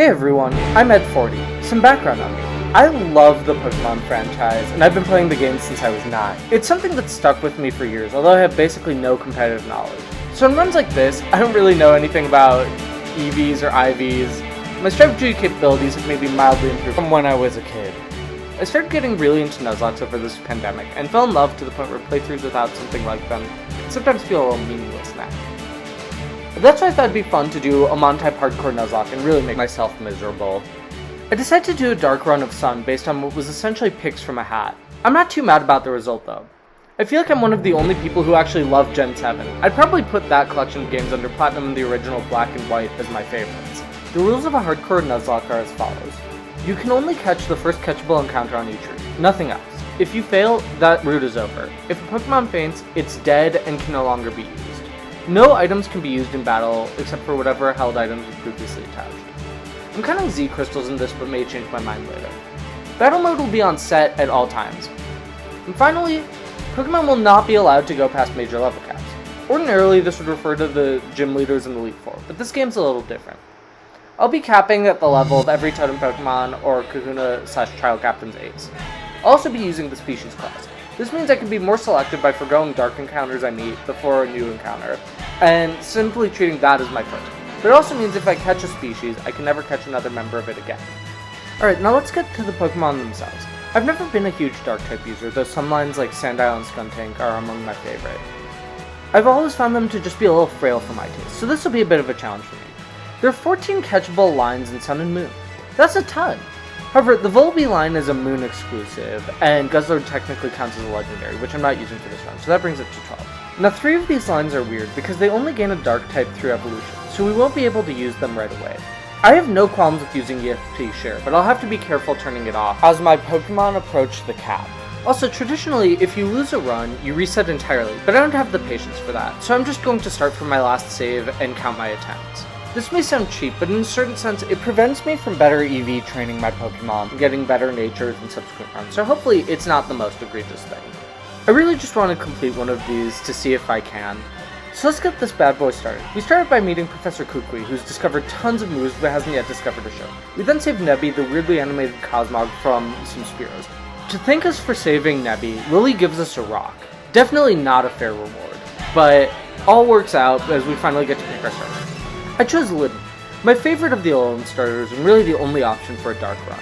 Hey everyone, I'm Ed40. Some background on me. I love the Pokemon franchise, and I've been playing the game since I was 9. It's something that's stuck with me for years, although I have basically no competitive knowledge. So in runs like this, I don't really know anything about EVs or IVs. My strategy capabilities have maybe mildly improved from when I was a kid. I started getting really into Nuzlocke over this pandemic, and fell in love to the point where playthroughs without something like them can sometimes feel a little meaningless now. That's why I thought it'd be fun to do a Mon-type hardcore Nuzlocke and really make myself miserable. I decided to do a dark run of Sun based on what was essentially picks from a hat. I'm not too mad about the result though. I feel like I'm one of the only people who actually love Gen 7. I'd probably put that collection of games under Platinum and the original Black and White as my favorites. The rules of a hardcore Nuzlocke are as follows. You can only catch the first catchable encounter on each route, nothing else. If you fail, that route is over. If a Pokemon faints, it's dead and can no longer be used. No items can be used in battle, except for whatever held items were previously attached. I'm counting Z crystals in this, but may change my mind later. Battle mode will be on set at all times. And finally, Pokemon will not be allowed to go past major level caps. Ordinarily, this would refer to the gym leaders in the Elite Four, but this game's a little different. I'll be capping at the level of every Totem Pokemon or Kahuna/Trial Captain's ace. I'll also be using the Species class. This means I can be more selective by forgoing dark encounters I meet before a new encounter, and simply treating that as my first. But it also means if I catch a species, I can never catch another member of it again. Alright, now let's get to the Pokemon themselves. I've never been a huge Dark-type user, though some lines like Sandile and Skuntank are among my favorite. I've always found them to just be a little frail for my taste, so this will be a bit of a challenge for me. There are 14 catchable lines in Sun and Moon. That's a ton! However, the Volibee line is a Moon exclusive, and Guzzlord technically counts as a legendary, which I'm not using for this run, so that brings it to 12. Now 3 of these lines are weird because they only gain a Dark type through evolution, so we won't be able to use them right away. I have no qualms with using EXP Share, but I'll have to be careful turning it off as my Pokemon approach the cap. Also, traditionally, if you lose a run, you reset entirely, but I don't have the patience for that, so I'm just going to start from my last save and count my attempts. This may sound cheap, but in a certain sense, it prevents me from better EV training my Pokemon and getting better natures in subsequent runs, so hopefully it's not the most egregious thing. I really just want to complete one of these to see if I can. So let's get this bad boy started. We started by meeting Professor Kukui, who's discovered tons of moves but hasn't yet discovered a show. We then saved Nebby, the weirdly animated Cosmog, from some Spearows. To thank us for saving Nebby, Lily gives us a rock. Definitely not a fair reward, but all works out as we finally get to pick our starter. I chose Litten, my favorite of the Alolan starters and really the only option for a dark run.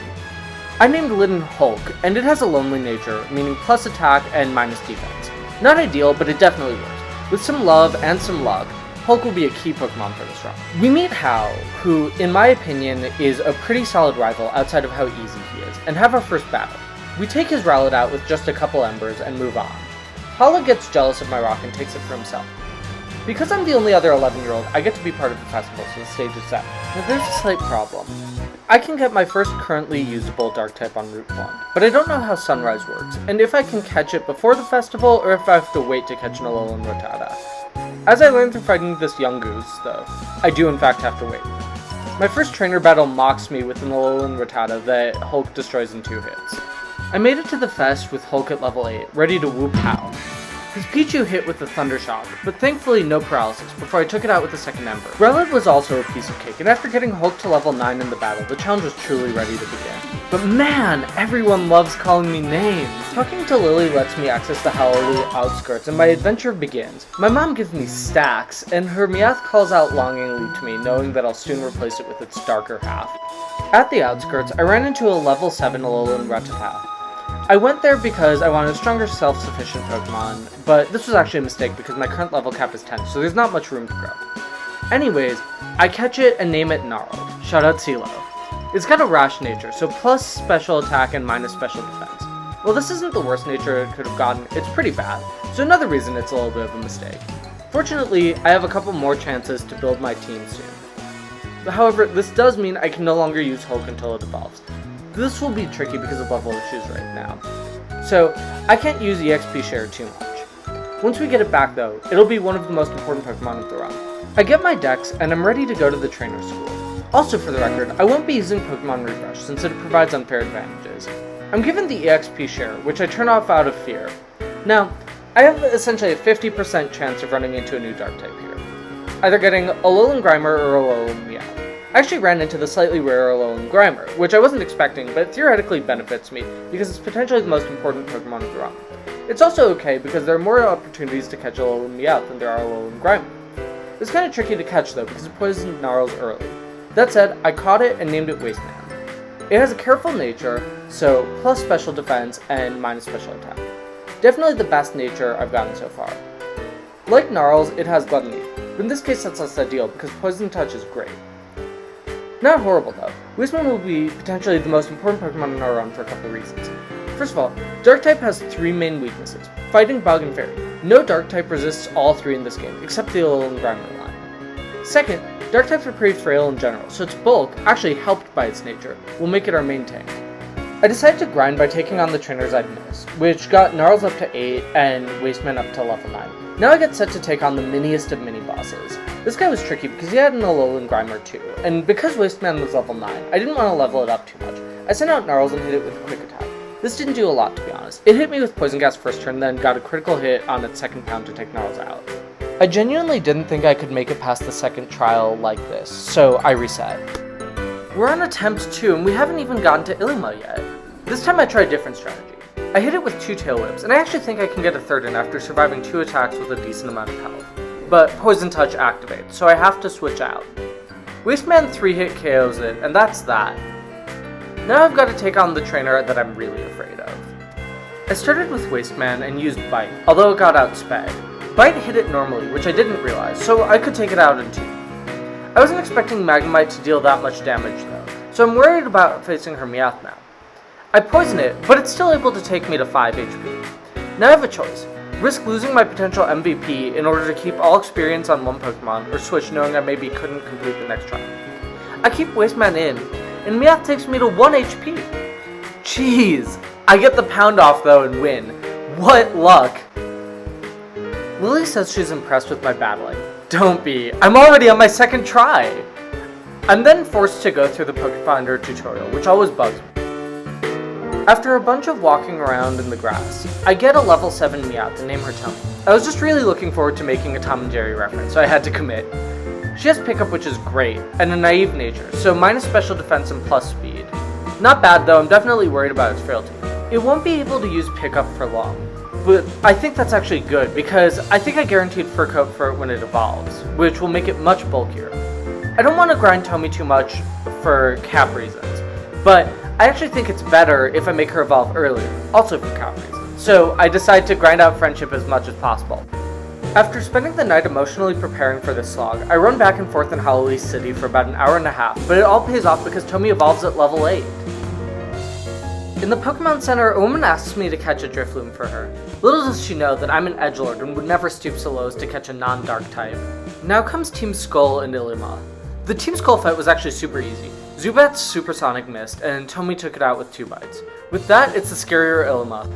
I named Litten Hulk, and it has a lonely nature, meaning plus attack and minus defense. Not ideal, but it definitely works. With some love and some luck, Hulk will be a key Pokemon for this run. We meet Hal, who, in my opinion, is a pretty solid rival outside of how easy he is, and have our first battle. We take his Rowlet out with just a couple embers and move on. Hala gets jealous of my rock and takes it for himself. Because I'm the only other 11-year-old, I get to be part of the festival, so the stage is set. Now there's a slight problem. I can get my first currently usable dark type on Route 1, but I don't know how Sunrise works, and if I can catch it before the festival, or if I have to wait to catch an Alolan Rattata. As I learned through fighting this young goose, though, I do in fact have to wait. My first trainer battle mocks me with an Alolan Rattata that Hulk destroys in 2 hits. I made it to the fest with Hulk at level 8, ready to whoop Hal. His Pichu hit with a Thunder Shock, but thankfully no paralysis before I took it out with a second Ember. Rowlet was also a piece of cake, and after getting Hulk to level 9 in the battle, the challenge was truly ready to begin. But man, everyone loves calling me names! Talking to Lily lets me access the Hallelujah outskirts, and my adventure begins. My mom gives me stacks, and her Meowth calls out longingly to me, knowing that I'll soon replace it with its darker half. At the outskirts, I ran into a level 7 Alolan Rattata. I went there because I wanted a stronger self-sufficient Pokemon, but this was actually a mistake because my current level cap is 10, so there's not much room to grow. Anyways, I catch it and name it Gnarled. Shout out CeeLo. It's got a rash nature, so plus special attack and minus special defense. Well, this isn't the worst nature it could have gotten, it's pretty bad, so another reason it's a little bit of a mistake. Fortunately, I have a couple more chances to build my team soon. However, this does mean I can no longer use Hulk until it evolves. This will be tricky because of level issues right now, so I can't use EXP Share too much. Once we get it back though, it'll be one of the most important Pokemon of the run. I get my dex and I'm ready to go to the trainer school. Also for the record, I won't be using Pokémon Refresh since it provides unfair advantages. I'm given the EXP Share, which I turn off out of fear. Now, I have essentially a 50% chance of running into a new dark type here. Either getting Alolan Grimer or Alolan Meowth. I actually ran into the slightly rarer Alolan Grimer, which I wasn't expecting, but it theoretically benefits me because it's potentially the most important Pokemon of the run. It's also okay because there are more opportunities to catch Alolan Meowth than there are Alolan Grimer. It's kind of tricky to catch though because it poisoned Gnarls early. That said, I caught it and named it Wasteman. It has a careful nature, so plus special defense and minus special attack. Definitely the best nature I've gotten so far. Like Gnarls, it has Gluttony, but in this case that's less ideal because Poison Touch is great. Not horrible though. Wasteman will be potentially the most important Pokemon in our run for a couple reasons. First of all, Dark-type has 3 main weaknesses: Fighting, Bug, and Fairy. No Dark-type resists all 3 in this game, except the Alolan Grimer line. Second, Dark-types are pretty frail in general, so its bulk, actually helped by its nature, will make it our main tank. I decided to grind by taking on the trainers I'd missed, which got Gnarls up to 8 and Wasteman up to level 9. Now I get set to take on the miniest of mini-bosses. This guy was tricky because he had an Alolan Grimer too, and because Wasteman was level 9, I didn't want to level it up too much. I sent out Gnarls and hit it with a quick attack. This didn't do a lot, to be honest. It hit me with Poison Gas first turn, then got a critical hit on its second pound to take Gnarls out. I genuinely didn't think I could make it past the second trial like this, so I reset. We're on attempt 2, and we haven't even gotten to Illumina yet. This time I tried a different strategy. I hit it with 2 Tail Whips, and I actually think I can get a third in after surviving 2 attacks with a decent amount of health. But Poison Touch activates, so I have to switch out. Wasteman 3-hit KOs it, and that's that. Now I've got to take on the trainer that I'm really afraid of. I started with Wasteman and used Bite, although it got outsped. Bite hit it normally, which I didn't realize, so I could take it out in 2. I wasn't expecting Magnemite to deal that much damage though, so I'm worried about facing her Meowth now. I poison it, but it's still able to take me to 5 HP. Now I have a choice. Risk losing my potential MVP in order to keep all experience on one Pokemon, or switch knowing I maybe couldn't complete the next trial. I keep Wasteman in, and Meowth takes me to 1 HP. Jeez, I get the pound off though and win. What luck! Lily says she's impressed with my battling. Don't be, I'm already on my 2nd try! I'm then forced to go through the Pokefinder tutorial, which always bugs me. After a bunch of walking around in the grass, I get a level 7 Meowth and name her Tony. I was just really looking forward to making a Tom and Jerry reference, so I had to commit. She has pickup, which is great, and a naive nature, so minus special defense and plus speed. Not bad though, I'm definitely worried about its frailty. It won't be able to use pickup for long, but I think that's actually good, because I think I guaranteed Fur Coat for it when it evolves, which will make it much bulkier. I don't want to grind Tomy too much for cap reasons, but I actually think it's better if I make her evolve earlier, also for cap reasons. So I decide to grind out Friendship as much as possible. After spending the night emotionally preparing for this slog, I run back and forth in Howley City for about an hour and a half, but it all pays off because Tomy evolves at level 8. In the Pokemon Center, a woman asks me to catch a Drifloon for her. Little does she know that I'm an edgelord and would never stoop so low as to catch a non-dark type. Now comes Team Skull and Illumina. The Team Skull fight was actually super easy. Zubat's Supersonic missed, and Tomy took it out with 2 bites. With that, it's the scarier Illumina.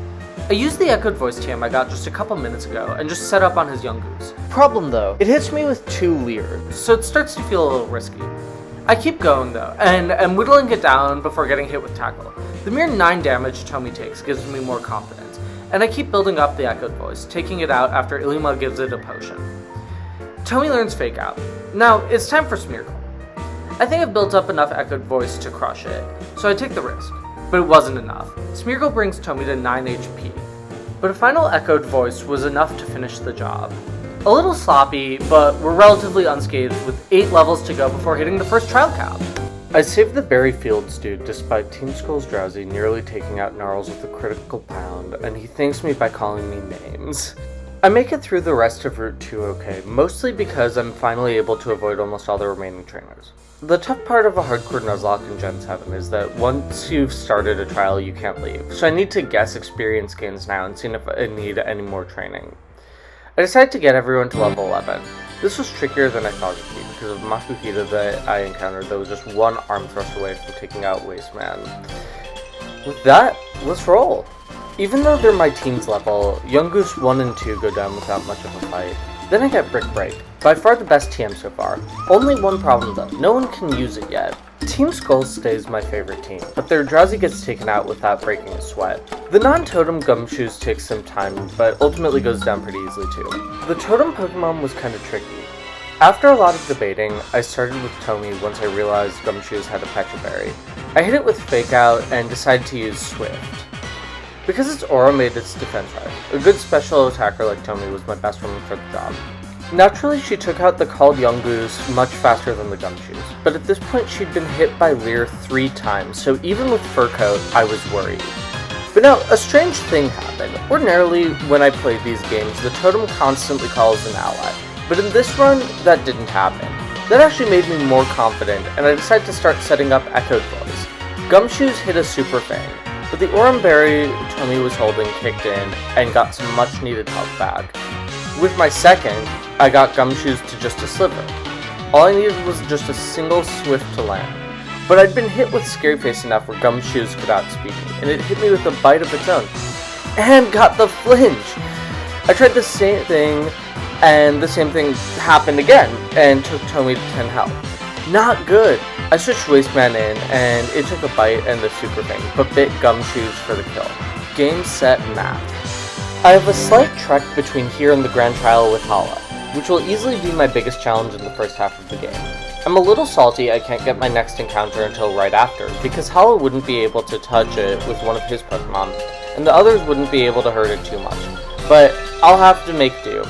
I used the echoed voice TM I got just a couple minutes ago, and just set up on his young goose. Problem though, it hits me with 2 Leer, so it starts to feel a little risky. I keep going though, and am whittling it down before getting hit with Tackle. The mere 9 damage Tomy takes gives me more confidence, and I keep building up the echoed voice, taking it out after Illumina gives it a potion. Tomy learns Fake Out. Now, it's time for Smeargle. I think I've built up enough echoed voice to crush it, so I take the risk. But it wasn't enough. Smeargle brings Tomy to 9 HP, but a final echoed voice was enough to finish the job. A little sloppy, but we're relatively unscathed with 8 levels to go before hitting the first trial cap. I saved the Berry Fields dude despite Team Skull's Drowsy nearly taking out Gnarls with a critical pound, and he thanks me by calling me names. I make it through the rest of Route 2 okay, mostly because I'm finally able to avoid almost all the remaining trainers. The tough part of a hardcore Nuzlocke in Gen 7 is that once you've started a trial, you can't leave, so I need to guess experience gains now and see if I need any more training. I decided to get everyone to level 11. This was trickier than I thought it would be because of Makuhita that I encountered that was just 1 arm thrust away from taking out Wasteman. With that, let's roll! Even though they're my team's level, Young Goose 1 and 2 go down without much of a fight. Then I get Brick Break, by far the best TM so far. Only one problem though, no one can use it yet. Team Skull stays my favorite team, but their Drowsy gets taken out without breaking a sweat. The non-totem Gumshoes takes some time, but ultimately goes down pretty easily too. The totem Pokemon was kinda tricky. After a lot of debating, I started with Tomy once I realized Gumshoos had a Pecha Berry. I hit it with Fake Out and decided to use Swift. Because its aura made its defense high, a good special attacker like Tomy was my best woman for the job. Naturally, she took out the called Yungoos much faster than the Gumshoos, but at this point she'd been hit by Leer 3 times, so even with Fur Coat, I was worried. But now, a strange thing happened. Ordinarily, when I played these games, the totem constantly calls an ally, but in this run, that didn't happen. That actually made me more confident, and I decided to start setting up Echoed Voice. Gumshoos hit a Super Fang, but the Aurum Berry Tomy was holding kicked in and got some much needed health back. With my second, I got Gumshoos to just a sliver. All I needed was just a single Swift to land. But I'd been hit with Scary Face enough where Gumshoos could outspeed me, and it hit me with a bite of its own. And got the flinch! I tried the same thing, and the same thing happened again, and took Tomy to 10 health. Not good! I switched Wasteman in, and it took a bite and the Super Fang, but bit Gumshoos for the kill. Game, set, map. I have a slight trek between here and the Grand Trial with Hala, which will easily be my biggest challenge in the first half of the game. I'm a little salty I can't get my next encounter until right after, because Hala wouldn't be able to touch it with one of his Pokemon, and the others wouldn't be able to hurt it too much. But I'll have to make do.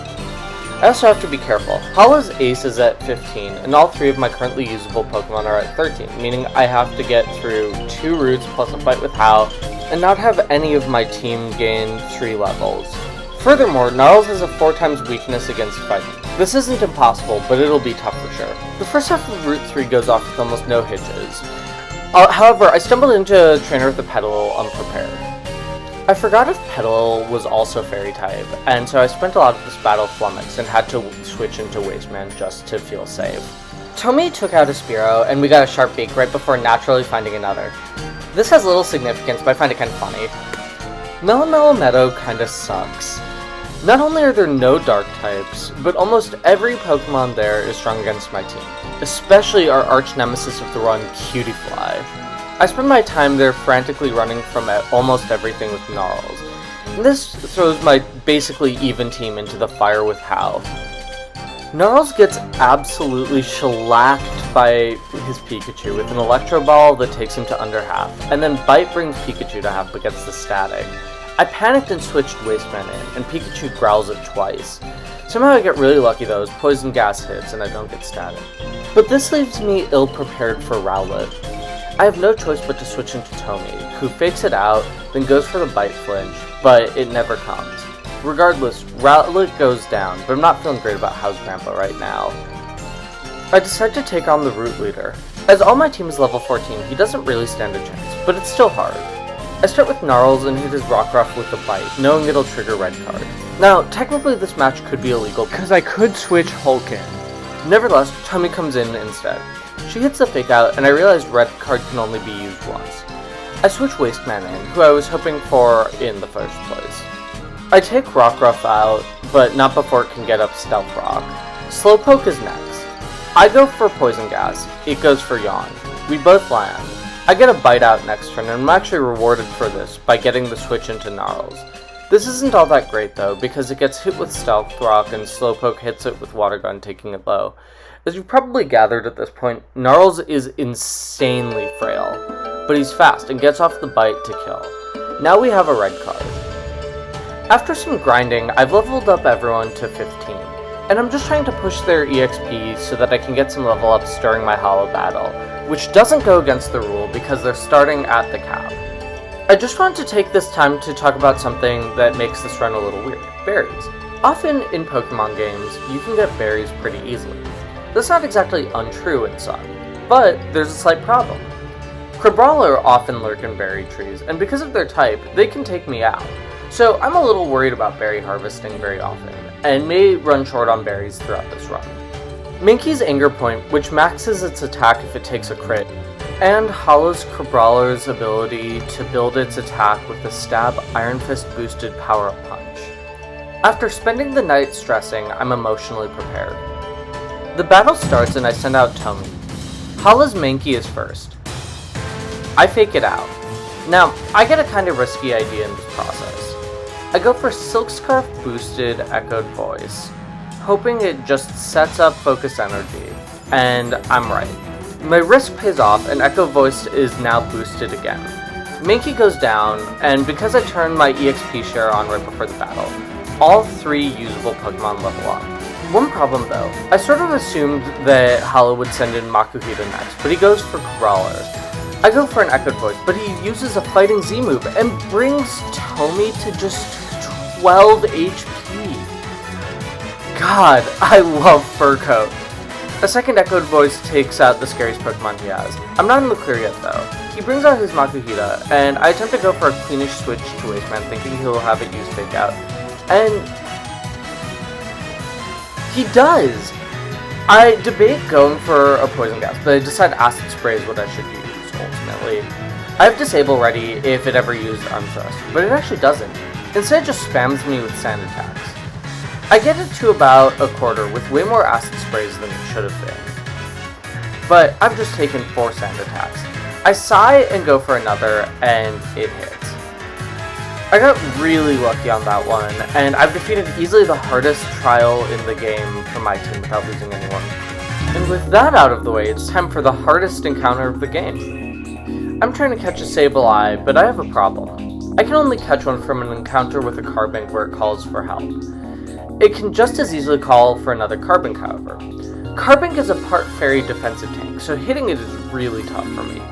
I also have to be careful. Hala's ace is at 15, and all 3 of my currently usable Pokemon are at 13, meaning I have to get through 2 routes plus a fight with Hal, and not have any of my team gain 3 levels. Furthermore, Gnarls has a 4 times weakness against fighting. This isn't impossible, but it'll be tough for sure. The first half of Route 3 goes off with almost no hitches. However, I stumbled into a trainer with a Petal unprepared. I forgot if Petal was also Fairy type, and so I spent a lot of this battle flummoxed and had to switch into Wasteman just to feel safe. Tomy took out a Spearow, and we got a Sharp Beak right before naturally finding another. This has little significance, but I find it kind of funny. Mellow Meadow kinda sucks. Not only are there no dark types, but almost every Pokemon there is strong against my team, especially our arch nemesis of the run, Cutiefly. I spend my time there frantically running from almost everything with Gnarls, and this throws my basically even team into the fire with Hal. Gnarls gets absolutely shellacked by his Pikachu with an Electro Ball that takes him to under half, and then Bite brings Pikachu to half but gets the static. I panicked and switched Wasteman in, and Pikachu growls it twice. Somehow I get really lucky though, as Poison Gas hits and I don't get static. But this leaves me ill-prepared for Rowlet. I have no choice but to switch into Tomy, who fakes it out, then goes for the Bite flinch, but it never comes. Regardless, Rowlet goes down, but I'm not feeling great about How's Grandpa right now. I decide to take on the Root Leader. As all my team is level 14, he doesn't really stand a chance, but it's still hard. I start with Gnarls and hit his Rockruff with a Bite, knowing it'll trigger Red Card. Now, technically this match could be illegal because I could switch Hulk in. Nevertheless, Tomy comes in instead. She hits the Fake Out, and I realize Red Card can only be used once. I switch Wasteman in, who I was hoping for in the first place. I take Rockruff out, but not before it can get up Stealth Rock. Slowpoke is next. I go for Poison Gas, it goes for Yawn. We both land. I get a Bite out next turn, and I'm actually rewarded for this by getting the switch into Gnarls. This isn't all that great though, because it gets hit with Stealth Rock and Slowpoke hits it with Water Gun, taking it low. As you've probably gathered at this point, Gnarls is insanely frail, but he's fast and gets off the Bite to kill. Now we have a Red Card. After some grinding, I've leveled up everyone to 15, and I'm just trying to push their EXP so that I can get some level ups during my Hollow battle, which doesn't go against the rule because they're starting at the cap. I just want to take this time to talk about something that makes this run a little weird: berries. Often in Pokemon games, you can get berries pretty easily. That's not exactly untrue in some, but there's a slight problem. Crabrawler often lurk in berry trees, and because of their type, they can take me out. So I'm a little worried about berry harvesting very often, and may run short on berries throughout this run. Minky's Anger Point, which maxes its attack if it takes a crit, and Hala's Crabrawler's ability to build its attack with the Stab Iron Fist boosted power-up punch. After spending the night stressing, I'm emotionally prepared. The battle starts and I send out Tomy. Hala's Mankey is first. I fake it out. Now, I get a kind of risky idea in this process. I go for Silk Scarf boosted Echoed Voice. hoping it just sets up focused energy, and I'm right. My risk pays off, and Echo Voice is now boosted again. Mankey goes down, and because I turned my EXP share on right before the battle, all 3 usable Pokemon level up. One problem though, I sort of assumed that Hollow would send in Makuhita next, but he goes for Brawler. I go for an Echoed Voice, but he uses a Fighting Z move and brings Tomy to just 12 HP. God, I love Fur Coat. A second Echoed Voice takes out the scariest Pokemon he has. I'm not in the clear yet though. He brings out his Makuhita, and I attempt to go for a cleanish switch to Wasteman, thinking he'll have it use Fake Out. And he does! I debate going for a Poison Gas, but I decide Acid Spray is what I should use, ultimately. I have Disable ready if it ever used Unthrust, but it actually doesn't. Instead it just spams me with Sand attacks. I get it to about a quarter with way more Acid Sprays than it should have been. But I've just taken 4 Sand attacks. I sigh and go for another, and it hits. I got really lucky on that one, and I've defeated easily the hardest trial in the game for my team without losing anyone. And with that out of the way, it's time for the hardest encounter of the game. I'm trying to catch a Sableye, but I have a problem. I can only catch one from an encounter with a Carbink where it calls for help. It can just as easily call for another Carbink, however. Carbink is a part fairy defensive tank, so hitting it is really tough for me.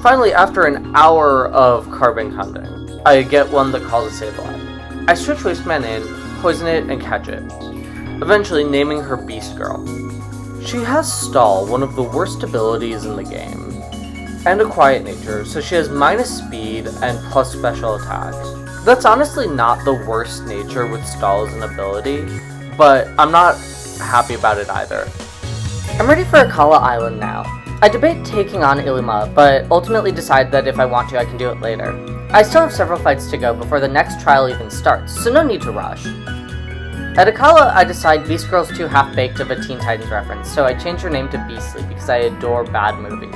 Finally, after an hour of Carbink hunting, I get one that calls a Sableye. I switch Wasteman in, poison it, and catch it, eventually naming her Beast Girl. She has Stall, one of the worst abilities in the game, and a quiet nature, so she has minus speed and plus special attack. That's honestly not the worst nature with Stall as an ability, but I'm not happy about it either. I'm ready for Akala Island now. I debate taking on Illumina, but ultimately decide that if I want to, I can do it later. I still have several fights to go before the next trial even starts, so no need to rush. At Akala, I decide Beast Girl's too half-baked of a Teen Titans reference, so I change her name to Beastly because I adore bad movies.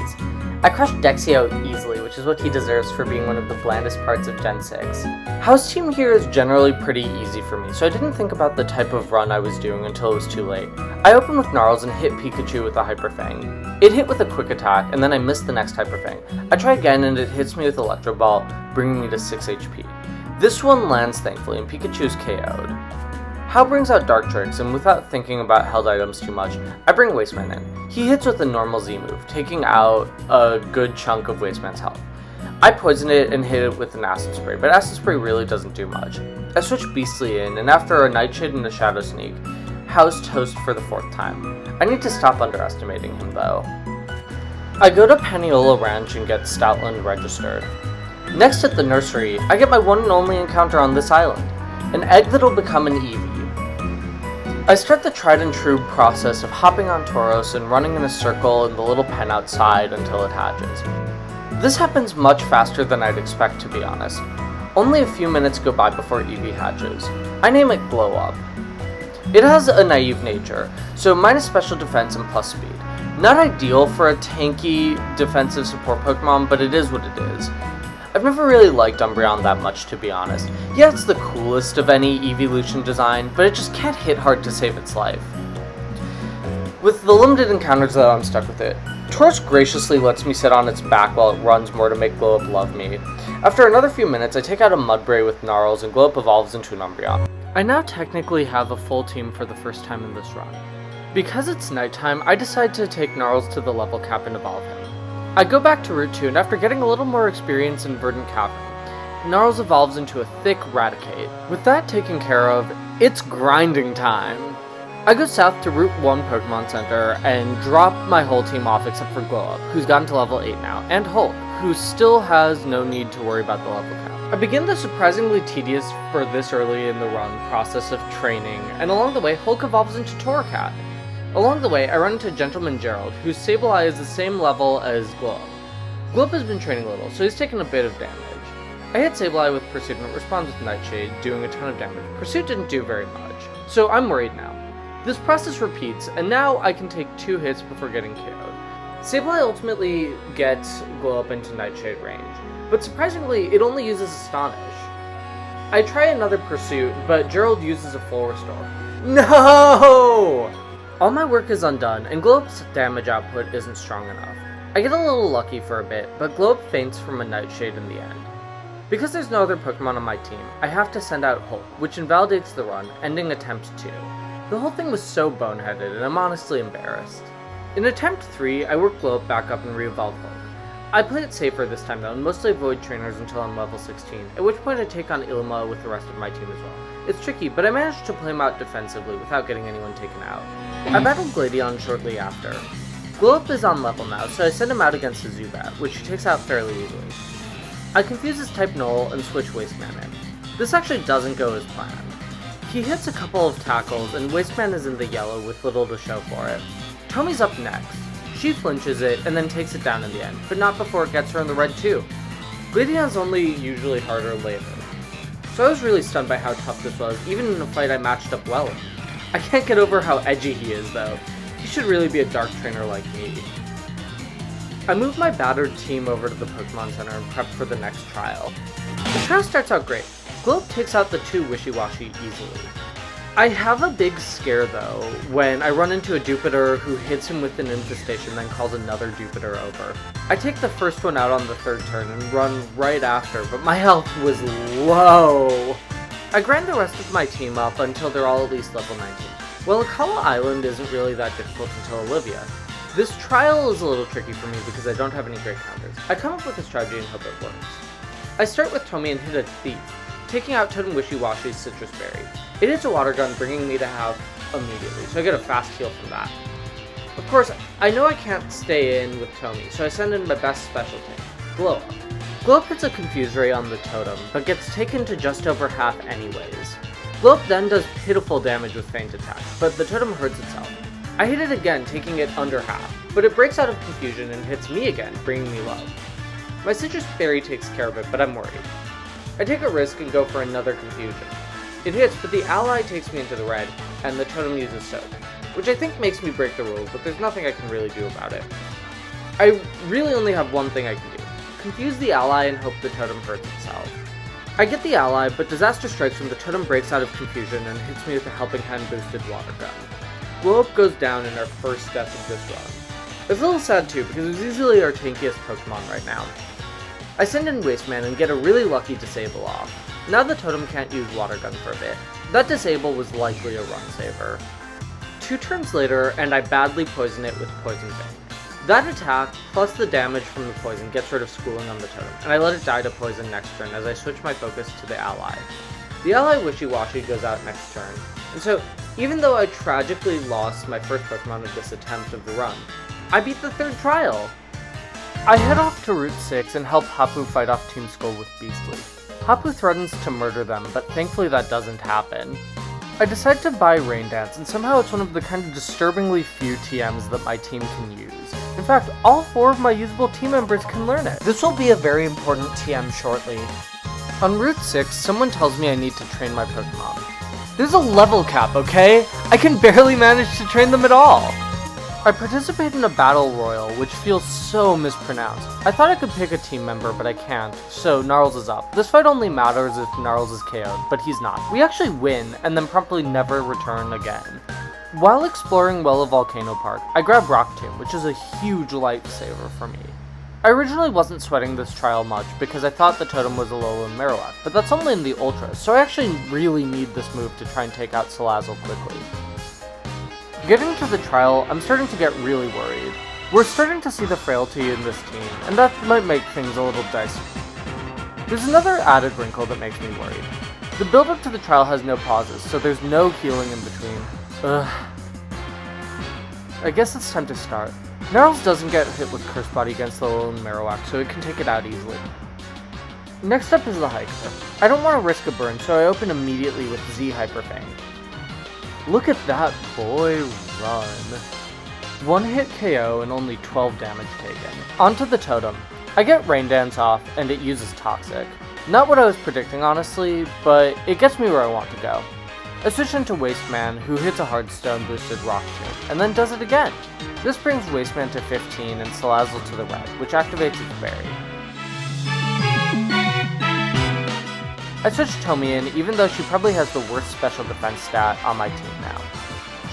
I crushed Dexio easily, which is what he deserves for being one of the blandest parts of Gen 6. House Team here is generally pretty easy for me, so I didn't think about the type of run I was doing until it was too late. I opened with Gnarls and hit Pikachu with a Hyper Fang. It hit with a quick attack, and then I missed the next Hyper Fang. I try again and it hits me with Electro Ball, bringing me to 6 HP. This one lands thankfully, and Pikachu's KO'd. Hao brings out Dark Tricks, and without thinking about held items too much, I bring Wasteman in. He hits with a normal Z move, taking out a good chunk of Wasteman's health. I poison it and hit it with an Acid Spray, but Acid Spray really doesn't do much. I switch Beastly in, and after a Nightshade and a Shadow Sneak, Hao's toast for the 4th time. I need to stop underestimating him though. I go to Paniola Ranch and get Stoutland registered. Next at the nursery, I get my one and only encounter on this island, an egg that'll become an Eevee. I start the tried and true process of hopping on Tauros and running in a circle in the little pen outside until it hatches. This happens much faster than I'd expect, to be honest. Only a few minutes go by before Eevee hatches. I name it Glow Up. It has a naive nature, so minus special defense and plus speed. Not ideal for a tanky defensive support Pokemon, but it is what it is. I've never really liked Umbreon that much, to be honest. Yeah, it's the coolest of any evolution design, but it just can't hit hard to save its life. With the limited encounters that I'm stuck with it, Tauros graciously lets me sit on its back while it runs more to make Glow Up love me. After another few minutes, I take out a Mudbray with Gnarls and Glow Up evolves into an Umbreon. I now technically have a full team for the first time in this run. Because it's nighttime, I decide to take Gnarls to the level cap and evolve him. I go back to Route 2, and after getting a little more experience in Verdant Cavern, Gnarls evolves into a thick Raticate. With that taken care of, it's grinding time. I go south to Route 1 Pokemon Center and drop my whole team off except for Glow Up, who's gotten to level 8 now, and Hulk, who still has no need to worry about the level cap. I begin the surprisingly tedious for this early in the run process of training, and along the way, Hulk evolves into Torracat. Along the way, I run into Gentleman Gerald, whose Sableye is the same level as Glow Up. Glow Up has been training a little, so he's taken a bit of damage. I hit Sableye with Pursuit and it responds with Nightshade, doing a ton of damage. Pursuit didn't do very much, so I'm worried now. This process repeats, and now I can take 2 hits before getting KO'd. Sableye ultimately gets Glow Up into Nightshade range, but surprisingly, it only uses Astonish. I try another Pursuit, but Gerald uses a full restore. No! All my work is undone, and Globe's damage output isn't strong enough. I get a little lucky for a bit, but Globe faints from a Nightshade in the end. Because there's no other Pokemon on my team, I have to send out Hulk, which invalidates the run, ending attempt 2. The whole thing was so boneheaded, and I'm honestly embarrassed. In attempt 3, I work Globe back up and re-evolve Hulk. I play it safer this time though, and mostly avoid trainers until I'm level 16, at which point I take on Illumina with the rest of my team as well. It's tricky, but I managed to play him out defensively without getting anyone taken out. I battled Gladeon shortly after. Globe is on level now, so I send him out against a Zubat, which he takes out fairly easily. I confuse his type Null and switch Wasteman in. This actually doesn't go as planned. He hits a couple of tackles, and Wasteman is in the yellow with little to show for it. Tommy's up next. She flinches it, and then takes it down in the end, but not before it gets her in the red too. Gladeon's only usually harder later. So I was really stunned by how tough this was, even in a fight I matched up well in. I can't get over how edgy he is though. He should really be a dark trainer like me. I move my battered team over to the Pokemon Center and prep for the next trial. The trial starts out great. Globe takes out the 2 Wishy-Washy easily. I have a big scare though, when I run into a Jupiter who hits him with an infestation then calls another Jupiter over. I take the first one out on the 3rd turn and run right after, but my health was low. I grind the rest of my team up until they're all at least level 19. Well, Akala Island isn't really that difficult until Olivia. This trial is a little tricky for me because I don't have any great counters. I come up with a strategy and hope it works. I start with Tommy and hit a Thief, taking out Totem Wishy-Washy's Citrus Berry. It hits a Water Gun, bringing me to half immediately, so I get a fast heal from that. Of course, I know I can't stay in with Tommy, so I send in my best specialty, Glow Up. Glow Up hits a Confuse Ray on the Totem, but gets taken to just over half anyways. Glow Up then does pitiful damage with Feint Attack, but the Totem hurts itself. I hit it again, taking it under half, but it breaks out of confusion and hits me again, bringing me low. My Citrus Berry takes care of it, but I'm worried. I take a risk and go for another confusion. It hits, but the ally takes me into the red, and the Totem uses Soak, which I think makes me break the rules, but there's nothing I can really do about it. I really only have one thing I can do. Confuse the ally and hope the Totem hurts itself. I get the ally, but Disaster strikes when the Totem breaks out of confusion and hits me with a Helping Hand boosted Water Gun. Blow Up goes down in our first death of this run. It's a little sad too, because it's easily our tankiest Pokemon right now. I send in Wasteman and get a really lucky Disable off. Now the Totem can't use Water Gun for a bit. That Disable was likely a run saver. 2 turns later, and I badly poison it with Poison Fang. That attack, plus the damage from the poison, gets rid of Schooling on the Totem, and I let it die to poison next turn as I switch my focus to the ally. The ally Wishy-Washy goes out next turn, and so, even though I tragically lost my first Pokemon of this attempt of the run, I beat the 3rd trial! I head off to Route 6 and help Hapu fight off Team Skull with Beastly. Hapu threatens to murder them, but thankfully that doesn't happen. I decide to buy Rain Dance, and somehow it's one of the kind of disturbingly few TMs that my team can use. In fact, all 4 of my usable team members can learn it. This will be a very important TM shortly. On Route 6, someone tells me I need to train my Pokemon. There's a level cap, okay? I can barely manage to train them at all! I participate in a battle royal, which feels so mispronounced. I thought I could pick a team member, but I can't, so Gnarls is up. This fight only matters if Gnarls is KO'd, but he's not. We actually win, and then promptly never return again. While exploring Wellow Volcano Park, I grab Rock Tomb, which is a huge lifesaver for me. I originally wasn't sweating this trial much because I thought the Totem was Alolan Marowak, but that's only in the Ultras, so I actually really need this move to try and take out Salazzle quickly. Getting to the trial, I'm starting to get really worried. We're starting to see the frailty in this team, and that might make things a little dicey. There's another added wrinkle that makes me worried. The build-up to the trial has no pauses, so there's no healing in between. Ugh. I guess it's time to start. Gnarls doesn't get hit with Curse Body against the Alolan Marowak, so it can take it out easily. Next up is the Hiker. I don't want to risk a burn, so I open immediately with Z Hyper Fang. Look at that boy run. 1 hit KO and only 12 damage taken. Onto the Totem. I get Rain Dance off, and it uses Toxic. Not what I was predicting, honestly, but it gets me where I want to go. I switch into Wasteman, who hits a Hardstone boosted Rock Tomb, and then does it again. This brings Wasteman to 15 and Salazzle to the red, which activates its berry. I switched Tomi in, even though she probably has the worst special defense stat on my team now.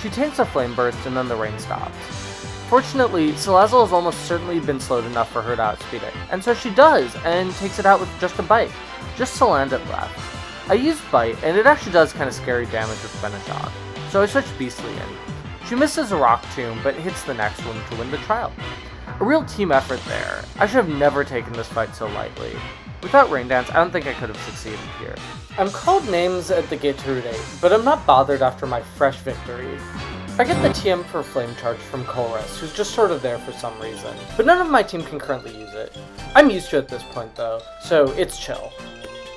She takes a Flame Burst and then the rain stops. Fortunately, Salazzle has almost certainly been slowed enough for her to outspeed it, and so she does, and takes it out with just a Bite, just to land it left. I used Bite, and it actually does kind of scary damage with Venoshock, so I switched Beastly in. She misses a Rock Tomb, but hits the next one to win the trial. A real team effort there. I should have never taken this fight so lightly. Without Rain Dance, I don't think I could have succeeded here. I'm called names at the gate to Route 8, but I'm not bothered after my fresh victory. I get the TM for Flame Charge from Colress, who's just sort of there for some reason, but none of my team can currently use it. I'm used to it at this point though, so it's chill.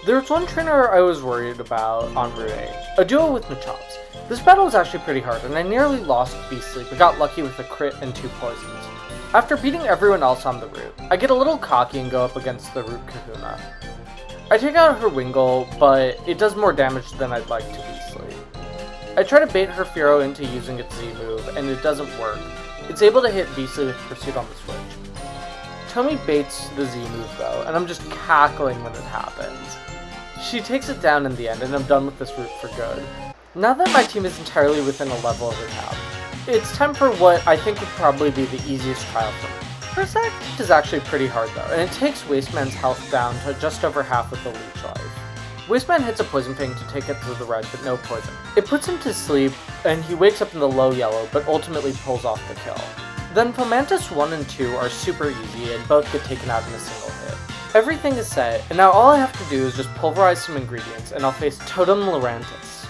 There was one trainer I was worried about on Route 8, a duo with Machops. This battle was actually pretty hard, and I nearly lost Beastly, but got lucky with a crit and 2 poisons. After beating everyone else on the route, I get a little cocky and go up against the Root Kahuna. I take out her Wingull, but it does more damage than I'd like to Beastly. I try to bait her Fearow into using its Z move, and it doesn't work. It's able to hit Beastly with Pursuit on the switch. Tomi baits the Z move though, and I'm just cackling when it happens. She takes it down in the end, and I'm done with this route for good. Now that my team is entirely within a level of attack, it's time for what I think would probably be the easiest trial for me. First act is actually pretty hard though, and it takes Wasteman's health down to just over half with the Leech Life. Wasteman hits a Poison Fang to take it through the red, but no poison. It puts him to sleep, and he wakes up in the low yellow, but ultimately pulls off the kill. Then Fomantis 1 and 2 are super easy, and both get taken out in a single hit. Everything is set, and now all I have to do is just pulverize some ingredients, and I'll face Totem Lurantis.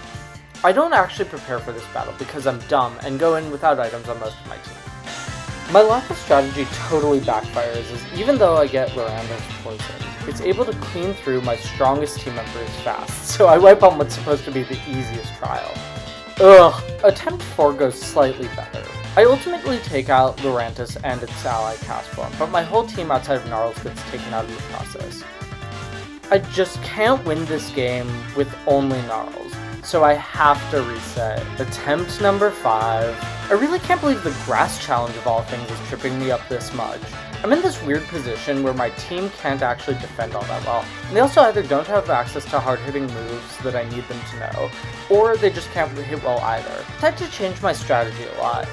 I don't actually prepare for this battle because I'm dumb and go in without items on most of my team. My lack of strategy totally backfires, as even though I get Lurantis poison, it's able to clean through my strongest team members fast, so I wipe on what's supposed to be the easiest trial. Ugh, attempt 4 goes slightly better. I ultimately take out Lurantis and its ally Castform, but my whole team outside of Gnarls gets taken out in the process. I just can't win this game with only Gnarls, so I have to reset. Attempt number 5. I really can't believe the grass challenge of all things is tripping me up this much. I'm in this weird position where my team can't actually defend all that well, and they also either don't have access to hard-hitting moves that I need them to know, or they just can't hit well either. I had to change my strategy a lot.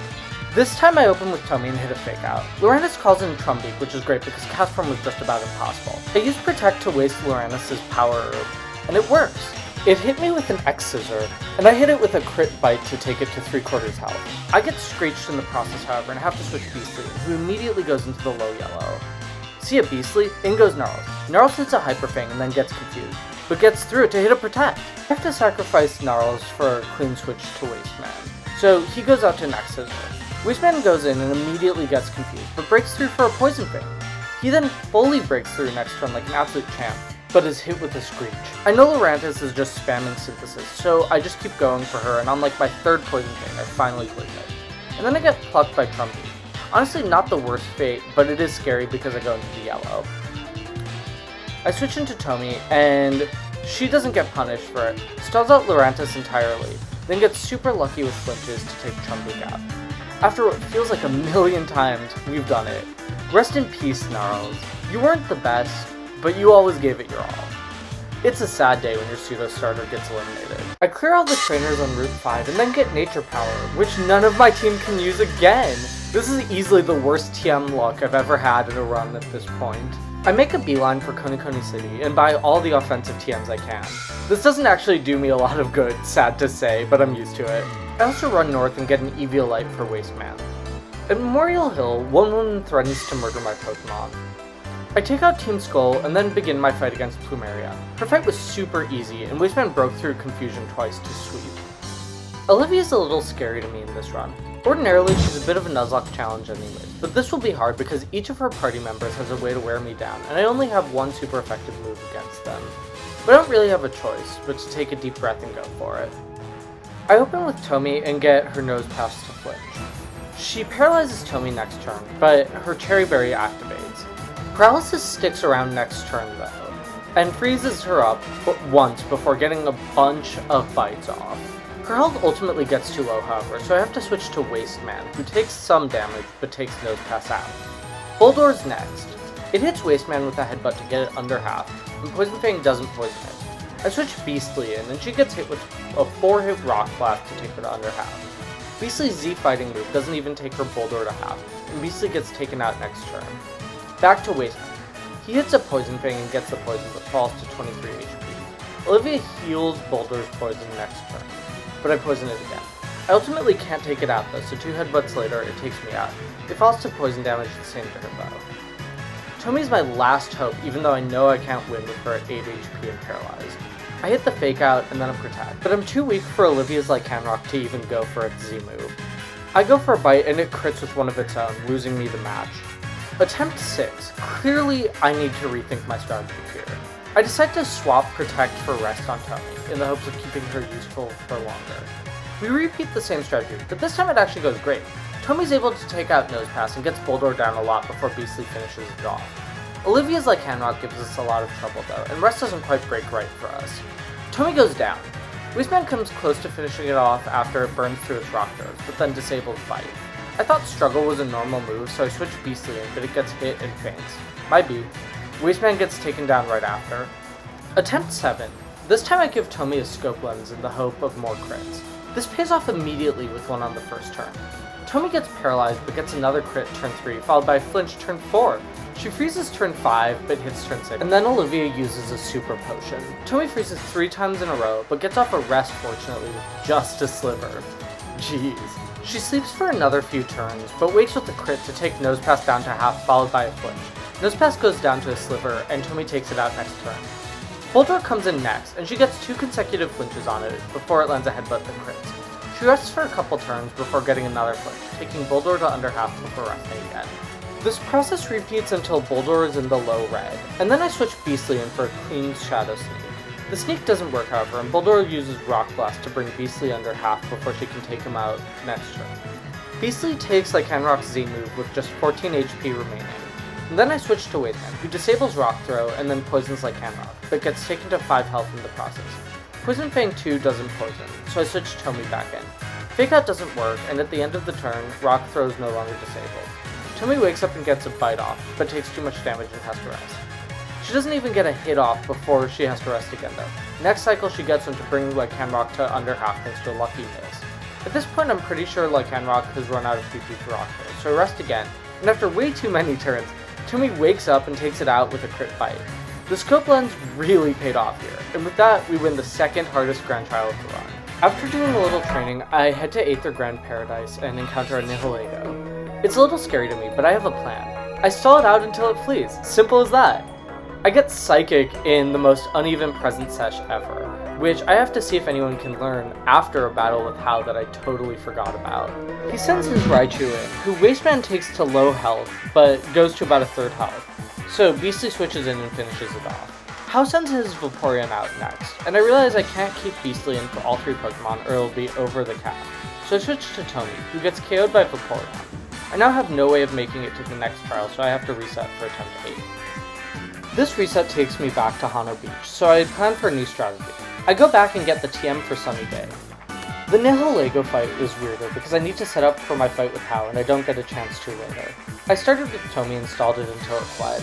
This time I open with Tomi and hit a fake out. Lurantis calls in Trumbeak, which is great because Castform was just about impossible. I used Protect to waste Lurantis' power herb, and it works. It hit me with an X-Scissor, and I hit it with a crit bite to take it to 3/4 health. I get screeched in the process, however, and have to switch Beastly, who immediately goes into the low yellow. See a Beastly? In goes Gnarls. Gnarls hits a Hyper Fang and then gets confused, but gets through it to hit a Protect. I have to sacrifice Gnarls for a clean switch to Wasteman, so he goes out to an X-Scissor. Wasteman goes in and immediately gets confused, but breaks through for a Poison Fang. He then fully breaks through next turn like an absolute champ, but is hit with a Screech. I know Lurantis is just spamming Synthesis, so I just keep going for her, and on like my 3rd Poison Fang, I finally click it. And then I get plucked by Trumbeak. Honestly, not the worst fate, but it is scary because I go into the yellow. I switch into Tomi, and she doesn't get punished for it, stalls out Lurantis entirely, then gets super lucky with flinches to take Trumbeak out. After what feels like a million times, we've done it. Rest in peace, Gnarls. You weren't the best, but you always gave it your all. It's a sad day when your pseudo starter gets eliminated. I clear all the trainers on Route 5 and then get Nature Power, which none of my team can use again. This is easily the worst TM luck I've ever had in a run at this point. I make a beeline for Konikoni City and buy all the offensive TMs I can. This doesn't actually do me a lot of good, sad to say, but I'm used to it. I also run north and get an Eviolite for Wasteman. At Memorial Hill, one threatens to murder my Pokemon. I take out Team Skull and then begin my fight against Plumeria. Her fight was super easy, and Wasteman broke through Confusion twice to sweep. Olivia's a little scary to me in this run. Ordinarily, she's a bit of a Nuzlocke challenge anyways, but this will be hard because each of her party members has a way to wear me down, and I only have one super effective move against them. But I don't really have a choice but to take a deep breath and go for it. I open with Tomi and get her Nose Pass to flinch. She paralyzes Tomi next turn, but her Cherry Berry activates. Paralysis sticks around next turn though, and freezes her up once before getting a bunch of bites off. Her health ultimately gets too low however, so I have to switch to Wasteman, who takes some damage but takes Nose Pass out. Bulldoor's next. It hits Wasteman with a headbutt to get it under half, and Poison Fang doesn't poison it. I switch Beastly in, and she gets hit with a 4-hit Rock Blast to take her to under half. Beastly's Z-Fighting move doesn't even take her Boulder to half, and Beastly gets taken out next turn. Back to Wasteman. He hits a Poison Fang and gets the poison, but falls to 23 HP. Olivia heals Boulder's poison next turn, but I poison it again. I ultimately can't take it out though, so 2 headbutts later, it takes me out. It falls to poison damage the same to her bow. Tomi's my last hope, even though I know I can't win with her at 8 HP and paralyzed. I hit the Fake Out and then a Protect, but I'm too weak for Olivia's Lycanroc to even go for its Z move. I go for a Bite and it crits with one of its own, losing me the match. Attempt 6. Clearly, I need to rethink my strategy here. I decide to swap Protect for Rest on Tomi, in the hopes of keeping her useful for longer. We repeat the same strategy, but this time it actually goes great. Tomi's able to take out Nose Pass and gets Boulder down a lot before Beastly finishes it off. Olivia's Lycanroc gives us a lot of trouble though, and Rest doesn't quite break right for us. Tomi goes down. Wasteman comes close to finishing it off after it burns through its Rock Throws, but then disables Bite. I thought Struggle was a normal move, so I switched Beastly in, but it gets hit and faints. My B. Wasteman gets taken down right after. Attempt 7. This time I give Tomi a Scope Lens in the hope of more crits. This pays off immediately with one on the first turn. Tomi gets paralyzed, but gets another crit turn 3, followed by a flinch turn 4. She freezes turn 5, but hits turn 6, and then Olivia uses a Super Potion. Tomi freezes 3 times in a row, but gets off a rest fortunately with just a sliver. Jeez. She sleeps for another few turns, but waits with the crit to take Nose Pass down to half, followed by a flinch. Nose Pass goes down to a sliver, and Tomi takes it out next turn. Boulder comes in next, and she gets 2 consecutive flinches on it before it lands a headbutt that crits. She rests for a couple turns before getting another flinch, taking Boulder to under half before resting again. This process repeats until Boulder is in the low red, and then I switch Beastly in for a clean Shadow Sneak. The sneak doesn't work however, and Boulder uses Rock Blast to bring Beastly under half before she can take him out next turn. Beastly takes Lycanroc's Z move with just 14 HP remaining. And then I switch to Wasteman, who disables Rock Throw and then poisons Lycanroc, but gets taken to 5 health in the process. Poison Fang 2 doesn't poison, so I switch Tomi back in. Fake Out doesn't work, and at the end of the turn, Rock Throw is no longer disabled. Tomi wakes up and gets a Bite off, but takes too much damage and has to rest. She doesn't even get a hit off before she has to rest again though. Next cycle she gets one to bring Lycanroc to under half thanks to a lucky miss. At this point I'm pretty sure Lycanroc has run out of PP for Rock Throw, so I rest again, and after way too many turns, Tomi wakes up and takes it out with a crit Bite. The Scope Lens really paid off here, and with that we win the second hardest Grand Trial of the run. After doing a little training, I head to Aether Grand Paradise and encounter a Nihilego. It's a little scary to me, but I have a plan. I stall it out until it flees. Simple as that. I get Psychic in the most uneven present sesh ever, which I have to see if anyone can learn after a battle with Hao that I totally forgot about. He sends his Raichu in, who Wasteman takes to low health, but goes to about a third health, so Beastly switches in and finishes it off. Hao sends his Vaporeon out next, and I realize I can't keep Beastly in for all 3 Pokemon or it'll be over the cap, so I switch to Tomi, who gets KO'd by Vaporeon. I now have no way of making it to the next trial, so I have to reset for attempt 8. This reset takes me back to Hano Beach, so I plan for a new strategy. I go back and get the TM for Sunny Day. The Nihilego fight is weirder because I need to set up for my fight with Hao and I don't get a chance to later. I started with Tomi and stalled it until it fled.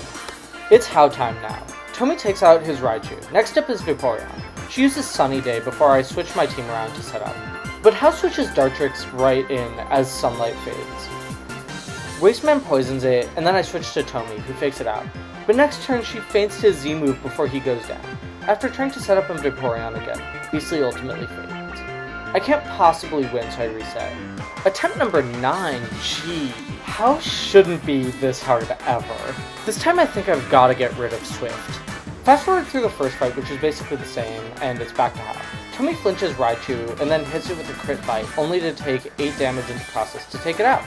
It's Hao time now. Tomi takes out his Raichu. Next up is Vaporeon. She uses Sunny Day before I switch my team around to set up. But Hao switches Dartrix right in as sunlight fades. Wasteman poisons it, and then I switch to Tomi, who fakes it out. But next turn she feints his Z move before he goes down. After trying to set up on Vaporeon again, Beastly ultimately fades. I can't possibly win, so I reset. Attempt number 9, gee, Hao shouldn't be this hard ever. This time I think I've gotta get rid of Swift. Fast forward through the first fight, which is basically the same, and it's back to Hao. Tomi flinches Raichu, and then hits it with a crit bite, only to take 8 damage in the process to take it out.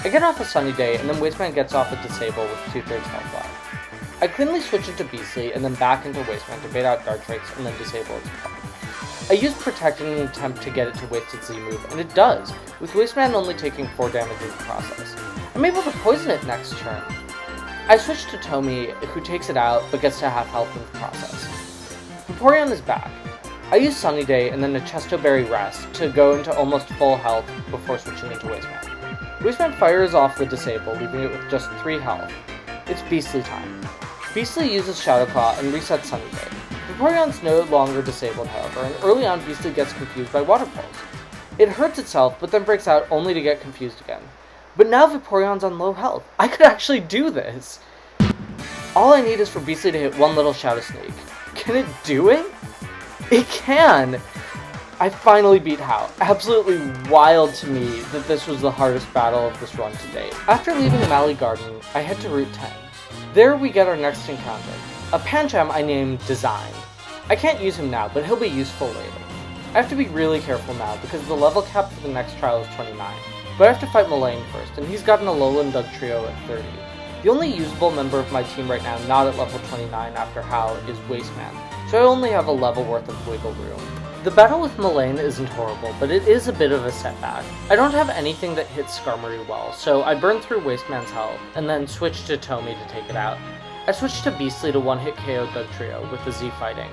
I get off a Sunny Day, and then Wasteman gets off a Disable with 2/3 health left. I cleanly switch into Beastly, and then back into Wasteman to bait out Dartrix, and then disable its pop. I use Protect in an attempt to get it to waste its Z move, and it does, with Wasteman only taking 4 damage in the process. I'm able to poison it next turn. I switch to Tomi, who takes it out, but gets to half health in the process. Vaporeon is back. I use Sunny Day and then a Chesto Berry Rest to go into almost full health before switching into Wasteman. Wasteman fires off the Disable, leaving it with just 3 health. It's Beastly time. Beastly uses Shadow Claw and resets Sunny Day. Vaporeon's no longer disabled, however, and early on Beastly gets confused by Water Pulse. It hurts itself, but then breaks out only to get confused again. But now Vaporeon's on low health. I could actually do this! All I need is for Beastly to hit one little Shadow Sneak. Can it do it? It can! I finally beat Hao. Absolutely wild to me that this was the hardest battle of this run to date. After leaving Mally Garden, I head to Route 10. There we get our next encounter. A Pancham I named Design. I can't use him now, but he'll be useful later. I have to be really careful now because the level cap for the next trial is 29. But I have to fight Mullane first, and he's got an Alolan Trio at 30. The only usable member of my team right now not at level 29 after Hao is Wasteman, so I only have a level worth of wiggle room. The battle with Mullane isn't horrible, but it is a bit of a setback. I don't have anything that hits Skarmory well, so I burn through Wasteman's health, and then switch to Tomy to take it out. I switched to Beastly to one-hit KO Trio with the Z fighting,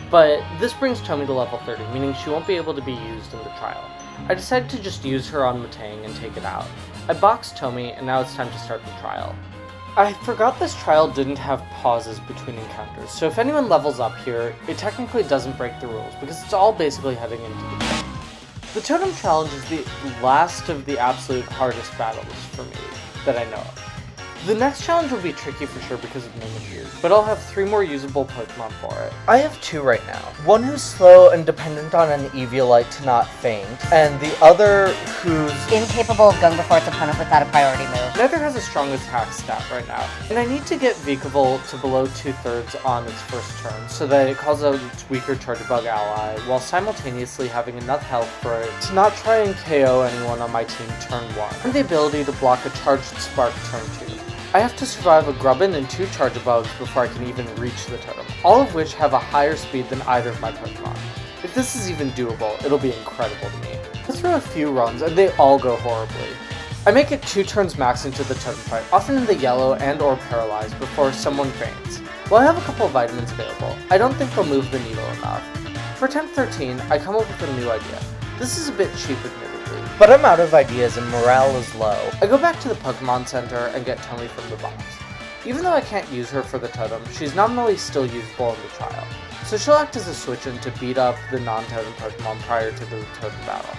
but this brings Tomy to level 30, meaning she won't be able to be used in the trial. I decided to just use her on Matang and take it out. I boxed Tomy, and now it's time to start the trial. I forgot this trial didn't have pauses between encounters, so if anyone levels up here, it technically doesn't break the rules, because it's all basically heading into the game. The Totem Challenge is the last of the absolute hardest battles for me that I know of. The next challenge will be tricky for sure because of Mimikyu, but I'll have 3 more usable Pokemon for it. I have 2 right now. One who's slow and dependent on an Eviolite to not faint, and the other who's incapable of going before its opponent without a priority move. Neither has a strong attack stat right now, and I need to get Vikavolt to below 2/3 on its first turn so that it calls out its weaker Charjabug ally, while simultaneously having enough health for it to not try and KO anyone on my team turn 1, and the ability to block a Charged Spark turn 2. I have to survive a Grubbin and 2 Charjabugs before I can even reach the totem, all of which have a higher speed than either of my Pokemon. If this is even doable, it'll be incredible to me. I throw a few runs, and they all go horribly. I make it 2 turns max into the totem fight, often in the yellow and or paralyzed before someone faints. While I have a couple of vitamins available, I don't think they'll move the needle enough. For attempt 13, I come up with a new idea. This is a bit cheap admittedly, but I'm out of ideas and morale is low. I go back to the Pokemon Center and get Tomy from the box. Even though I can't use her for the totem, she's nominally still usable in the trial, so she'll act as a switch-in to beat up the non-totem Pokemon prior to the totem battle.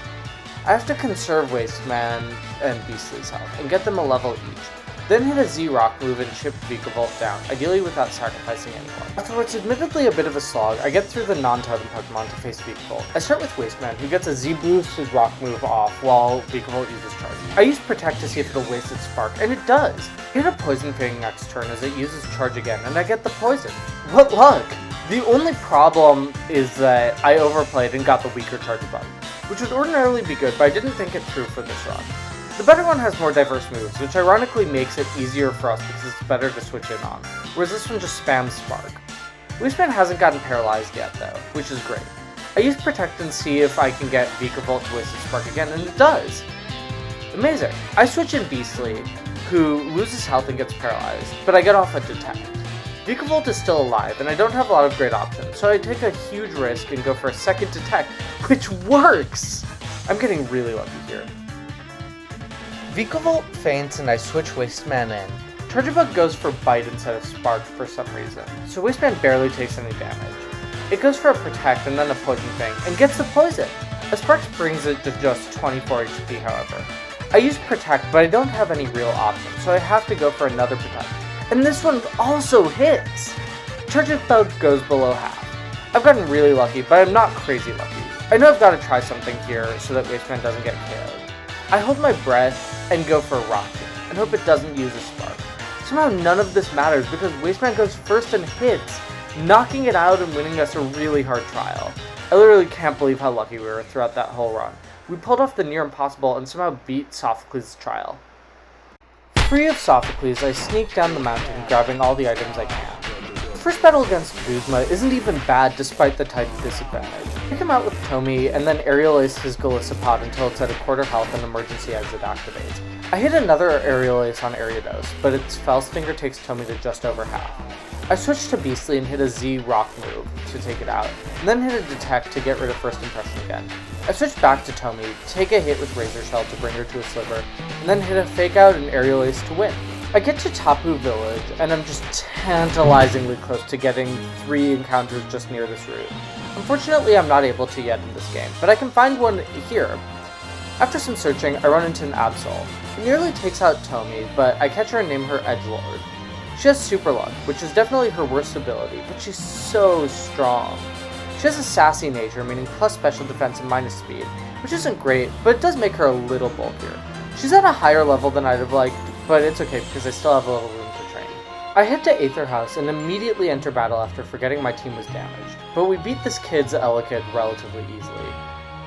I have to conserve Wasteman and Beastly's health, and get them a level each, then hit a Z-Rock move and chip Vikavolt down, ideally without sacrificing anyone. After what's admittedly a bit of a slog, I get through the non-totem Pokemon to face Vikavolt. I start with Wasteman, who gets a Z-boosted Rock move off while Vikavolt uses Charge. I use Protect to see if it'll waste its Spark, and it does! I hit a Poison Fang next turn as it uses Charge again, and I get the Poison. What luck! The only problem is that I overplayed and got the weaker Charjabug, which would ordinarily be good, but I didn't think it through for this run. The better one has more diverse moves, which ironically makes it easier for us because it's better to switch in on, whereas this one just spams Spark. Wasteman hasn't gotten paralyzed yet though, which is great. I use Protect and see if I can get Vikavolt to waste its Spark again, and it does! Amazing! I switch in Beastly, who loses health and gets paralyzed, but I get off a Detect. Vikavolt is still alive, and I don't have a lot of great options, so I take a huge risk and go for a second Detect, which works! I'm getting really lucky here. Vikavolt faints and I switch Wasteman in. Charjabug goes for Bite instead of Spark for some reason, so Wasteman barely takes any damage. It goes for a Protect and then a Poison Fang, and gets the Poison! A Spark brings it to just 24 HP however. I use Protect, but I don't have any real options, so I have to go for another Protect. And this one also hits! Charjabug goes below half. I've gotten really lucky, but I'm not crazy lucky. I know I've got to try something here so that Wasteman doesn't get KO'd. I hold my breath and go for a Rock and hope it doesn't use a Spark. Somehow none of this matters because Wasteman goes first and hits, knocking it out and winning us a really hard trial. I literally can't believe how lucky we were throughout that whole run. We pulled off the near impossible and somehow beat Sophocles' trial. Free of Sophocles, I sneak down the mountain, grabbing all the items I can. The first battle against Guzma isn't even bad despite the type disadvantage. I come out with Tomy and then Aerial Ace his Golisopod until it's at a quarter health and emergency exit activates. I hit another Aerial Ace on Ariados, but its Fell Stinger takes Tomy to just over half. I switch to Beastly and hit a Z-Rock move to take it out, and then hit a Detect to get rid of First Impression again. I switch back to Tomy, take a hit with Razor Shell to bring her to a sliver, and then hit a Fake Out and Aerial Ace to win. I get to Tapu Village, and I'm just tantalizingly close to getting 3 encounters just near this route. Unfortunately, I'm not able to yet in this game, but I can find one here. After some searching, I run into an Absol. It nearly takes out Tomi, but I catch her and name her Edgelord. She has Super Luck, which is definitely her worst ability, but she's so strong. She has a sassy nature, meaning plus special defense and minus speed, which isn't great, but it does make her a little bulkier. She's at a higher level than I'd have liked, but it's okay because I still have a little room to train. I head to Aether House and immediately enter battle after forgetting my team was damaged, but we beat this kid's Elekid relatively easily.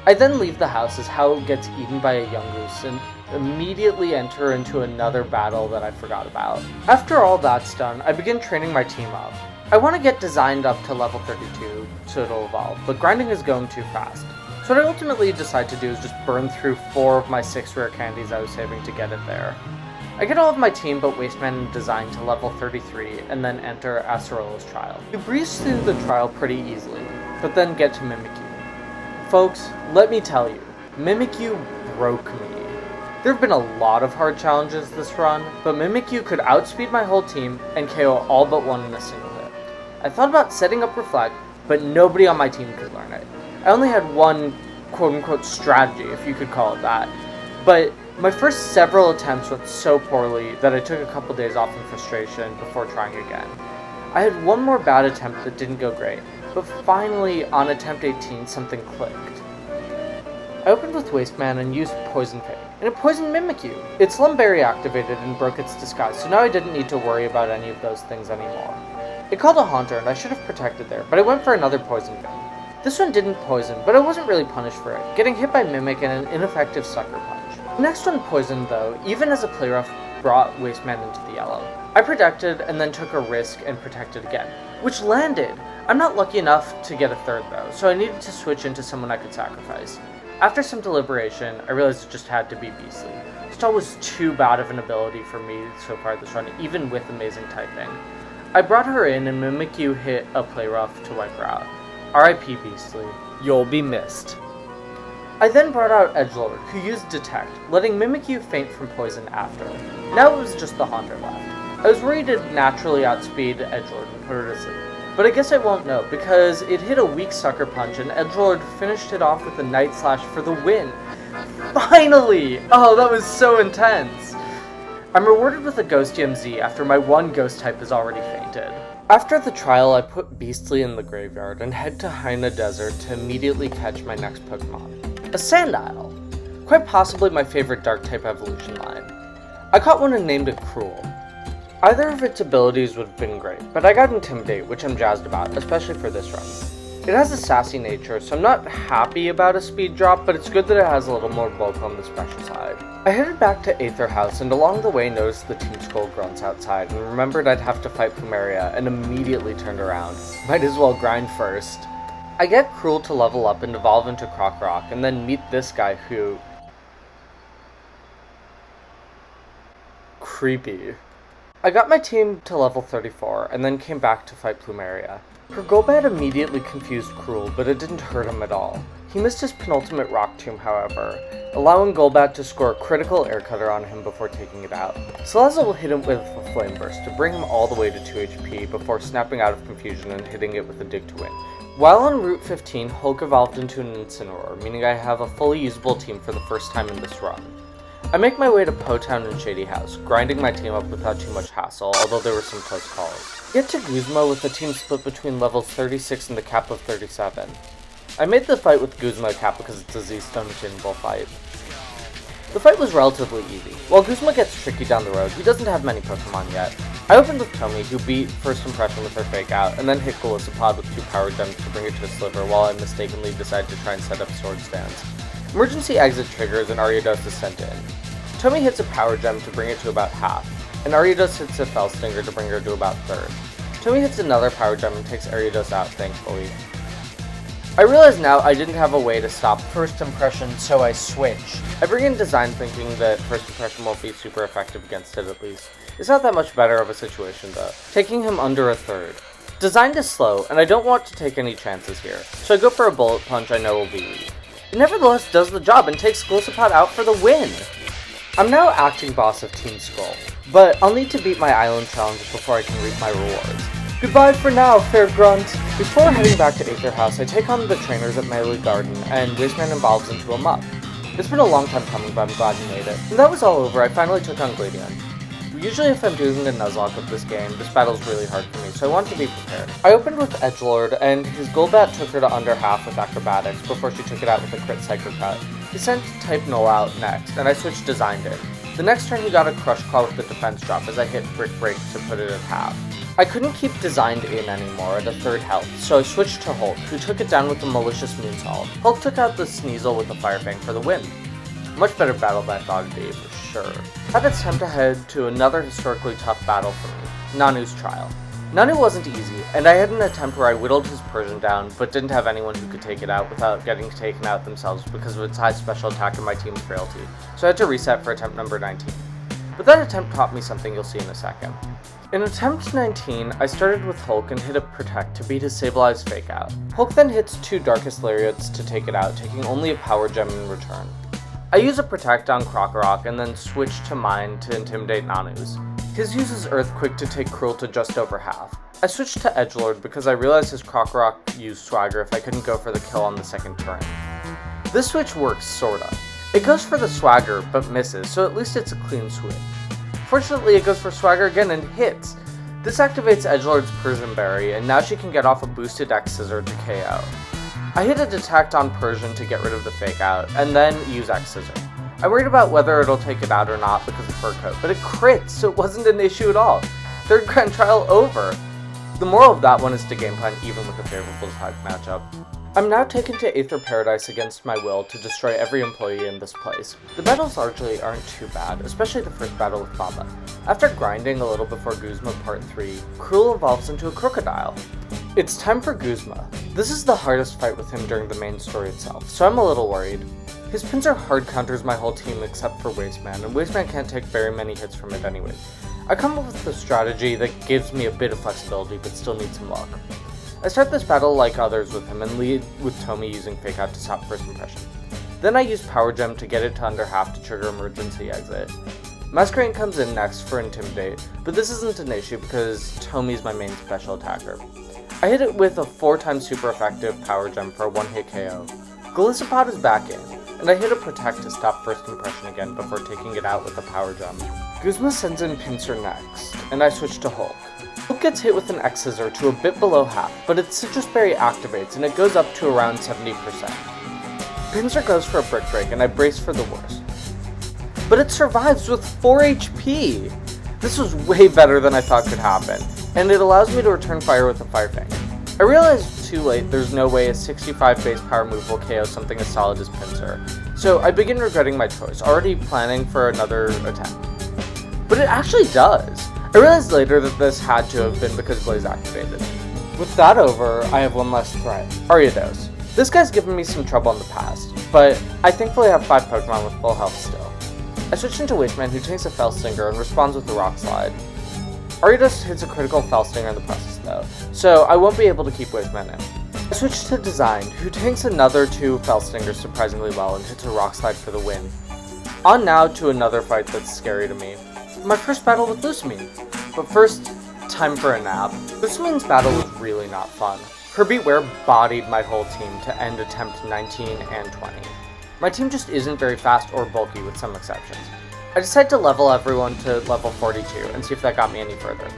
I then leave the house as Hao gets eaten by a Yungoos and immediately enter into another battle that I forgot about. After all that's done, I begin training my team up. I want to get designed up to level 32 so it'll evolve, but grinding is going too fast. So what I ultimately decide to do is just burn through 4 of my 6 rare candies I was saving to get it there. I get all of my team but Wasteman and Design to level 33 and then enter Acerola's trial. We breeze through the trial pretty easily, but then get to Mimikyu. Folks, let me tell you, Mimikyu broke me. There have been a lot of hard challenges this run, but Mimikyu could outspeed my whole team and KO all but one in a single hit. I thought about setting up Reflect, but nobody on my team could learn it. I only had one quote-unquote strategy, if you could call it that, but my first several attempts went so poorly that I took a couple days off in frustration before trying again. I had one more bad attempt that didn't go great, but finally, on attempt 18, something clicked. I opened with Wasteman and used Poison Fang, and it poisoned Mimikyu. Its Slumberry activated and broke its disguise, so now I didn't need to worry about any of those things anymore. It called a Haunter, and I should have protected there, but I went for another Poison Fang. This one didn't poison, but I wasn't really punished for it, getting hit by Mimic and an ineffective Sucker Punch. The next one poisoned, though, even as a play rough brought Wasteman into the yellow. I protected and then took a risk and protected again, which landed! I'm not lucky enough to get a third though, so I needed to switch into someone I could sacrifice. After some deliberation, I realized it just had to be Beastly. Stall was too bad of an ability for me so far this run, even with amazing typing. I brought her in and Mimikyu hit a play rough to wipe her out. R.I.P. Beastly, you'll be missed. I then brought out Edgelord, who used Detect, letting Mimikyu faint from poison after. Now it was just the Haunter left. I was worried it'd naturally outspeed Edgelord and put her to sleep, but I guess I won't know, because it hit a weak Sucker Punch and Edgelord finished it off with a Night Slash for the win. Finally! Oh, that was so intense! I'm rewarded with a Ghost MZ after my one Ghost type has already fainted. After the trial, I put Beastly in the graveyard and head to Haina Desert to immediately catch my next Pokemon. A Sandile! Quite possibly my favorite Dark-type evolution line. I caught one and named it Cruel. Either of its abilities would have been great, but I got Intimidate, which I'm jazzed about, especially for this run. It has a sassy nature, so I'm not happy about a speed drop, but it's good that it has a little more bulk on the special side. I headed back to Aether House, and along the way noticed the Team Skull grunts outside, and remembered I'd have to fight Plumeria, and immediately turned around. Might as well grind first. I get Cruel to level up and evolve into Crocroc, and then meet this guy who... creepy. I got my team to level 34, and then came back to fight Plumeria. Her Golbat immediately confused Cruel, but it didn't hurt him at all. He missed his penultimate Rock Tomb, however, allowing Golbat to score a critical Air Cutter on him before taking it out. Salazzle hit him with a Flame Burst to bring him all the way to 2 HP before snapping out of confusion and hitting it with a Dig to win. While on Route 15, Hulk evolved into an Incineroar, meaning I have a fully usable team for the first time in this run. I make my way to Potown and Shady House, grinding my team up without too much hassle, although there were some close calls. Get to Guzma with the team split between levels 36 and the cap of 37. I made the fight with Guzma cap because it's a Z-Stone Gin Bull fight. The fight was relatively easy. While Guzma gets tricky down the road, he doesn't have many Pokemon yet. I opened with Tomi, who beat First Impression with her Fake Out, and then hit Golisopod with 2 Power Gems to bring it to a Sliver while I mistakenly decided to try and set up Sword Stands. Emergency Exit triggers and Ariados is sent in. Tomi hits a Power Gem to bring it to about half, and Ariados hits a Fell Stinger to bring her to about third. Tomi hits another Power Gem and takes Ariados out, thankfully. I realize now I didn't have a way to stop First Impression, so I switch. I bring in Design thinking that First Impression won't be super effective against it at least. It's not that much better of a situation though, taking him under a third. Design is slow, and I don't want to take any chances here, so I go for a Bullet Punch I know will be weak. It nevertheless does the job and takes Golisopod out for the win! I'm now acting boss of Team Skull. but I'll need to beat my island challenge before I can reap my rewards. Goodbye for now, fair grunt! Before heading back to Aether House, I take on the trainers at Melee Garden, and Wasteman evolves into a muck. It's been a long time coming, but I'm glad you made it. When that was all over, I finally took on Gladion. Usually if I'm doing the Nuzlocke with this game, this battle's really hard for me, so I want to be prepared. I opened with Edgelord, and his Golbat took her to under half with Acrobatics before she took it out with a crit Psycho Cut. He sent Type Null out next, and I switched Designed it. The next turn he got a Crush Claw with the defense drop as I hit Brick Break to put it at half. I couldn't keep Designed in anymore at a third health, so I switched to Hulk, who took it down with a Malicious Moonsault. Hulk took out the Sneasel with the Fire Fang for the win. Much better battle than I thought it'd be, for sure. Now it's time to head to another historically tough battle for me, Nanu's Trial. Nanu wasn't easy, and I had an attempt where I whittled his Persian down, but didn't have anyone who could take it out without getting taken out themselves because of its high special attack and my team's frailty, so I had to reset for attempt number 19. But that attempt taught me something you'll see in a second. In attempt 19, I started with Hulk and hit a Protect to beat his Sablei's Fake Out. Hulk then hits 2 Darkest Lariats to take it out, taking only a Power Gem in return. I use a Protect on Krokorok and then switch to mine to intimidate Nanu's. His uses Earthquake to take Cruel to just over half. I switched to Edgelord because I realized his Krokorok used Swagger if I couldn't go for the kill on the second turn. This switch works, sorta. It goes for the Swagger, but misses, so at least it's a clean switch. Fortunately, it goes for Swagger again and hits. This activates Edgelord's Persian Berry, and now she can get off a boosted X-Scissor to KO. I hit a Detect on Persian to get rid of the Fake Out, and then use X-Scissor. I worried about whether it'll take it out or not because of Fur Coat, but it crits, so it wasn't an issue at all. Third Grand Trial over. The moral of that one is to game plan even with a favorable type matchup. I'm now taken to Aether Paradise against my will to destroy every employee in this place. The battles largely aren't too bad, especially the first battle with Baba. After grinding a little before Guzma Part 3, Cruel evolves into a crocodile. It's time for Guzma. This is the hardest fight with him during the main story itself, so I'm a little worried. His pins are hard counters my whole team except for Wasteman, and Wasteman can't take very many hits from it anyway. I come up with a strategy that gives me a bit of flexibility but still needs some luck. I start this battle like others with him and lead with Tomy using Fake Out to stop First Impression. Then I use Power Gem to get it to under half to trigger Emergency Exit. Masquerain comes in next for Intimidate, but this isn't an issue because Tomy's my main special attacker. I hit it with a 4x super effective Power Gem for a 1-hit KO. Golisopod is back in, and I hit a Protect to stop First Impression again before taking it out with a Power Gem. Guzma sends in Pinsir next, and I switch to Hulk. Hulk gets hit with an X-Scissor to a bit below half, but its Citrus Berry activates and it goes up to around 70%. Pinsir goes for a Brick Break and I brace for the worst. But it survives with 4 HP! This was way better than I thought could happen, and it allows me to return fire with a Fire Fang. I realized too late there's no way a 65 base power move will KO something as solid as Pinsir, so I begin regretting my choice, already planning for another attempt. But it actually does! I realized later that this had to have been because Blaze activated. With that over, I have one less threat, Ariados. This guy's given me some trouble in the past, but I thankfully have 5 Pokemon with full health still. I switch into Wasteman who takes a Fell Stinger and responds with the Rock Slide. Ariados hits a critical Fell Stinger in the process though, so I won't be able to keep Wasteman in. I switch to Designed, who tanks another 2 Fell Stingers surprisingly well and hits a Rock Slide for the win. On now to another fight that's scary to me. My first battle with Lucamine. But first, time for a nap. Lucamine's battle was really not fun. Her Beatware bodied my whole team to end attempt 19 and 20. My team just isn't very fast or bulky with some exceptions. I decided to level everyone to level 42 and see if that got me any further.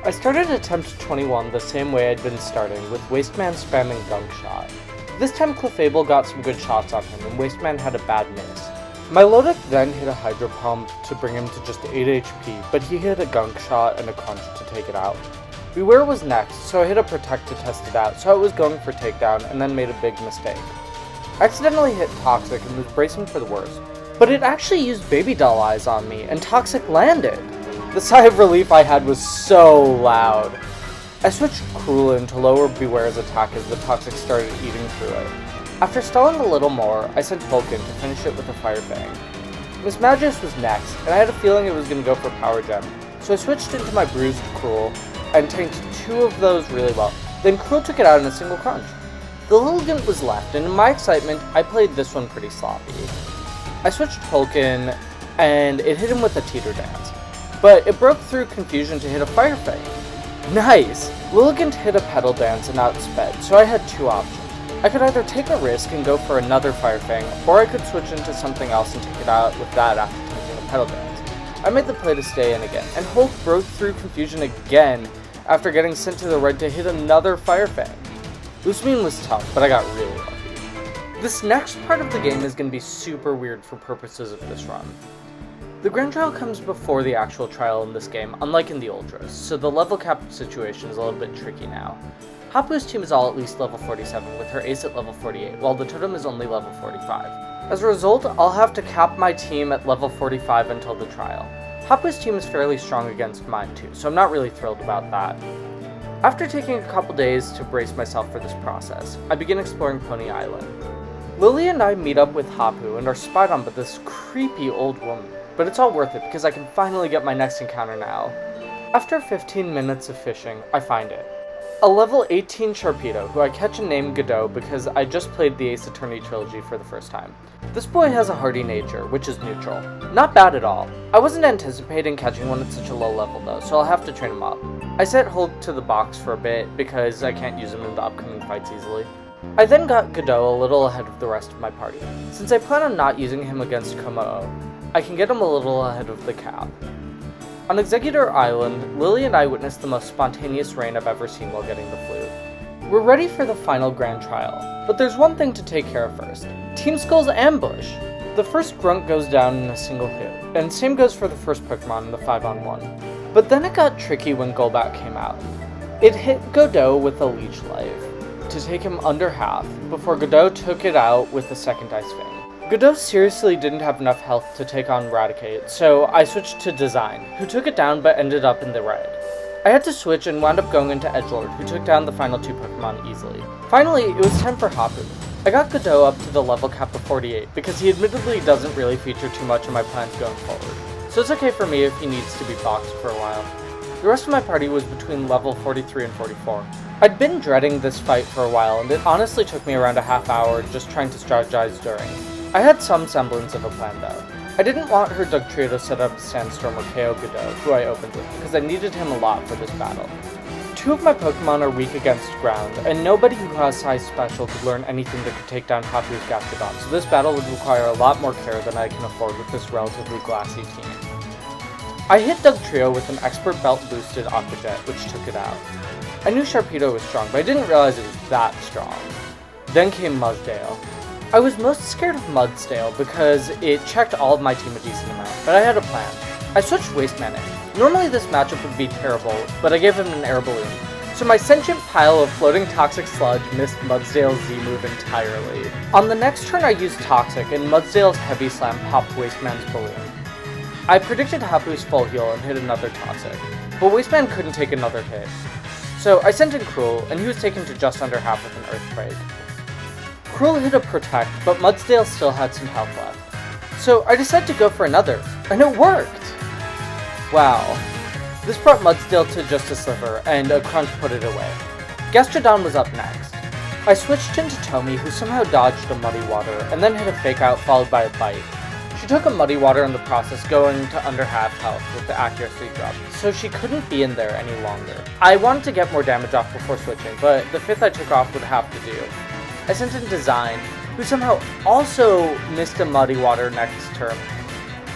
I started attempt 21 the same way I'd been starting, with Wasteman spamming Gunk Shot. This time Clefable got some good shots on him and Wasteman had a bad miss. My Lodic then hit a Hydro Pump to bring him to just 8 HP, but he hit a Gunk Shot and a Crunch to take it out. Beware was next, so I hit a Protect to test it out, so I was going for Takedown and then made a big mistake. I accidentally hit Toxic and was bracing for the worst, but it actually used Baby Doll Eyes on me, and Toxic landed! The sigh of relief I had was so loud. I switched Cruel in to lower Beware's attack as the Toxic started eating through it. After stalling a little more, I sent Vulcan to finish it with a Fire Fang. Miss Magius was next, and I had a feeling it was going to go for Power Gem, so I switched into my Bruised Cruel and tanked 2 of those really well. Then Cruel took it out in a single crunch. The Lilligant was left, and in my excitement, I played this one pretty sloppy. I switched Hulk in, and it hit him with a Teeter Dance. but it broke through confusion to hit a Fire Fang. Nice! Lilligant hit a Petal Dance and outsped, so I had two options. I could either take a risk and go for another Fire Fang, or I could switch into something else and take it out with that after taking a Petal Dance. I made the play to stay in again, and Hulk broke through confusion again after getting sent to the right to hit another Fire Fang. Lusamine was tough, but I got really lucky. This next part of the game is going to be super weird for purposes of this run. The Grand Trial comes before the actual trial in this game, unlike in the Ultras, so the level cap situation is a little bit tricky now. Hapu's team is all at least level 47, with her ace at level 48, while the totem is only level 45. As a result, I'll have to cap my team at level 45 until the trial. Hapu's team is fairly strong against mine too, so I'm not really thrilled about that. After taking a couple days to brace myself for this process, I begin exploring Pony Island. Lily and I meet up with Hapu and are spied on by this creepy old woman, but it's all worth it because I can finally get my next encounter now. After 15 minutes of fishing, I find it. A level 18 Sharpedo, who I catch and name Godot because I just played the Ace Attorney trilogy for the first time. This boy has a hardy nature, which is neutral. Not bad at all. I wasn't anticipating catching one at such a low level though, so I'll have to train him up. I set Hulk to the box for a bit because I can't use him in the upcoming fights easily. I then got Godot a little ahead of the rest of my party. Since I plan on not using him against Komo-o, I can get him a little ahead of the cap. On Executor Island, Lily and I witnessed the most spontaneous rain I've ever seen while getting the flute. We're ready for the final grand trial, but there's one thing to take care of first. Team Skull's ambush! The first grunt goes down in a single hit, and same goes for the first Pokemon in the 5-on-1. But then it got tricky when Golbat came out. It hit Godot with a Leech Life to take him under half, before Godot took it out with a second Ice Fang. Godot seriously didn't have enough health to take on Raticate, so I switched to Design, who took it down but ended up in the red. I had to switch and wound up going into Edgelord, who took down the final two Pokemon easily. Finally, it was time for Hapu. I got Godot up to the level cap of 48, because he admittedly doesn't really feature too much in my plans going forward, so it's okay for me if he needs to be boxed for a while. The rest of my party was between level 43 and 44. I'd been dreading this fight for a while, and it honestly took me around a half hour just trying to strategize during. I had some semblance of a plan though. I didn't want her Dugtrio to set up Sandstorm or KO Godot, who I opened with, because I needed him a lot for this battle. Two of my Pokemon are weak against ground, and nobody who has Size Special could learn anything that could take down Hapu's Gastrodon, so this battle would require a lot more care than I can afford with this relatively glassy team. I hit Dugtrio with an Expert Belt boosted Aqua Jet, which took it out. I knew Sharpedo was strong, but I didn't realize it was that strong. Then came Mudsdale. I was most scared of Mudsdale because it checked all of my team a decent amount, but I had a plan. I switched Wasteman in. Normally this matchup would be terrible, but I gave him an air balloon. So my sentient pile of floating Toxic Sludge missed Mudsdale's Z-move entirely. On the next turn I used Toxic, and Mudsdale's Heavy Slam popped Wasteman's balloon. I predicted Hapu's full heal and hit another Toxic, but Wasteman couldn't take another hit. So I sent in Cruel, and he was taken to just under half with an Earthquake. Cruel hit a Protect, but Mudsdale still had some health left. So I decided to go for another, and it worked! Wow. This brought Mudsdale to just a sliver, and a crunch put it away. Gastrodon was up next. I switched into Tomi, who somehow dodged a Muddy Water, and then hit a Fake Out followed by a Bite. She took a Muddy Water in the process, going to under half health with the accuracy drop, so she couldn't be in there any longer. I wanted to get more damage off before switching, but the fifth I took off would have to do. I sent in Design, who somehow also missed a Muddy Water next turn,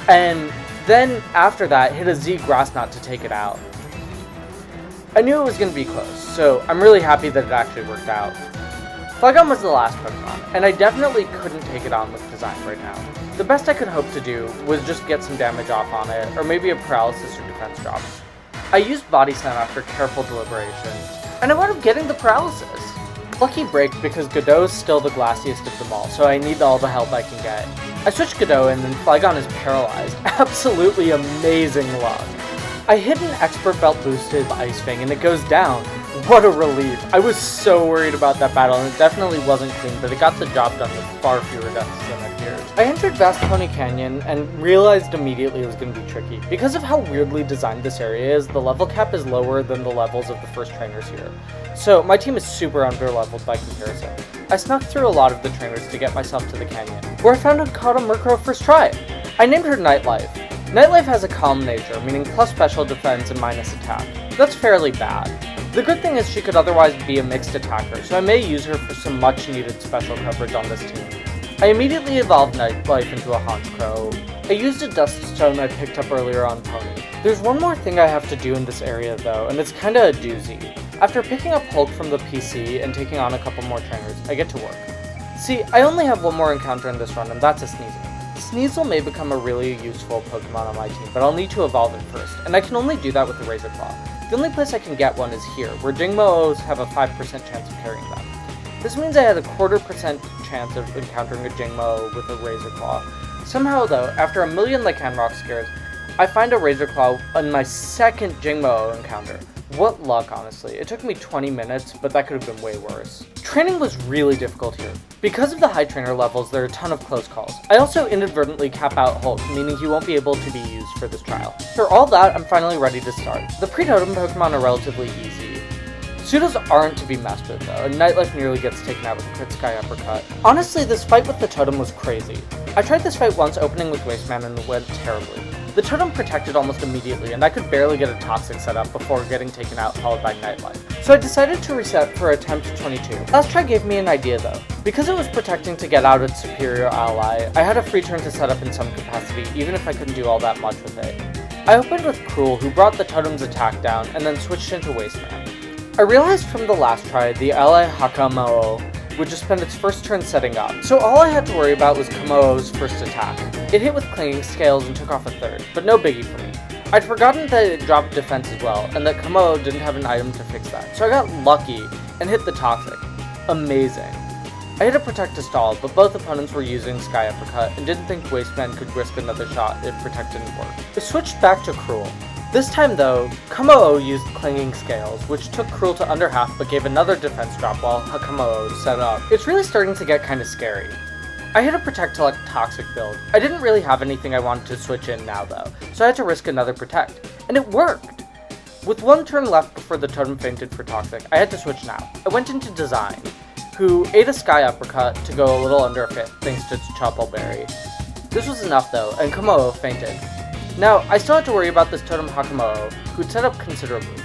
and then after that hit a Z Grass Knot to take it out. I knew it was going to be close, so I'm really happy that it actually worked out. Flygon was the last Pokemon, and I definitely couldn't take it on with Design right now. The best I could hope to do was just get some damage off on it, or maybe a Paralysis or Defense drop. I used Body Slam after careful deliberation, and I wound up getting the Paralysis. Lucky break because Godot's still the glassiest of them all, so I need all the help I can get. I switched Godot and then Flygon is paralyzed. Absolutely amazing luck. I hit an Expert Belt boosted Ice Fang and it goes down. What a relief. I was so worried about that battle and it definitely wasn't clean, but it got the job done with far fewer deaths than I feared. I entered Vast Pony Canyon and realized immediately it was going to be tricky. Because of how weirdly designed this area is, the level cap is lower than the levels of the first trainers here. So my team is super underleveled by comparison. I snuck through a lot of the trainers to get myself to the canyon, where I found and caught a Murkrow first try. I named her Nightlife. Nightlife has a calm nature, meaning plus special defense and minus attack. That's fairly bad. The good thing is she could otherwise be a mixed attacker, so I may use her for some much needed special coverage on this team. I immediately evolved Nightlife into a Honchkrow. I used a Dust Stone I picked up earlier on Pony. There's one more thing I have to do in this area though, and it's kinda a doozy. After picking up Hulk from the PC and taking on a couple more trainers, I get to work. See, I only have one more encounter in this run, and that's a Sneasel. Sneasel may become a really useful Pokemon on my team, but I'll need to evolve it first, and I can only do that with the Razor Claw. The only place I can get one is here, where Jingmo-Os have a 5% chance of carrying them. This means I had a 0.25% chance of encountering a Jingmo with a Razor Claw. Somehow though, after a million Lycanroc scares, I find a Razor Claw on my second Jingmo encounter. What luck, honestly. It took me 20 minutes, but that could have been way worse. Training was really difficult here. Because of the high trainer levels, there are a ton of close calls. I also inadvertently cap out Hulk, meaning he won't be able to be used for this trial. For all that, I'm finally ready to start. The pre-totem Pokemon are relatively easy. Pseudos aren't to be messed with though, and Nightlife nearly gets taken out with a crit Sky Uppercut. Honestly, this fight with the totem was crazy. I tried this fight once opening with Wasteman and it went terribly. The totem protected almost immediately, and I could barely get a Toxic set up before getting taken out, followed by Nightlife. So I decided to reset for attempt 22. Last try gave me an idea though. Because it was protecting to get out its superior ally, I had a free turn to set up in some capacity, even if I couldn't do all that much with it. I opened with Cruel, who brought the totem's attack down, and then switched into Wasteman. I realized from the last try, the ally Hakamo would just spend its first turn setting up, so all I had to worry about was Kamoo's first attack. It hit with Clinging Scales and took off a third, but no biggie for me. I'd forgotten that it dropped defense as well, and that Kamoo didn't have an item to fix that, so I got lucky and hit the Toxic. Amazing. I hit a Protect to stall, but both opponents were using Sky Uppercut and didn't think Wasteman could risk another shot if Protect didn't work. I switched back to Cruel. This time though, Kamoo used Clinging Scales, which took Cruel to under half but gave another defense drop while Hakamoo set up. It's really starting to get kinda scary. I hit a Protect to like Toxic build. I didn't really have anything I wanted to switch in now though, so I had to risk another Protect. And it worked! With one turn left before the totem fainted for Toxic, I had to switch now. I went into Design, who ate a Sky Uppercut to go a little under a fit thanks to its Choppleberry. This was enough though, and Kamoo fainted. Now, I still had to worry about this totem Hakamoo, who'd set up considerably.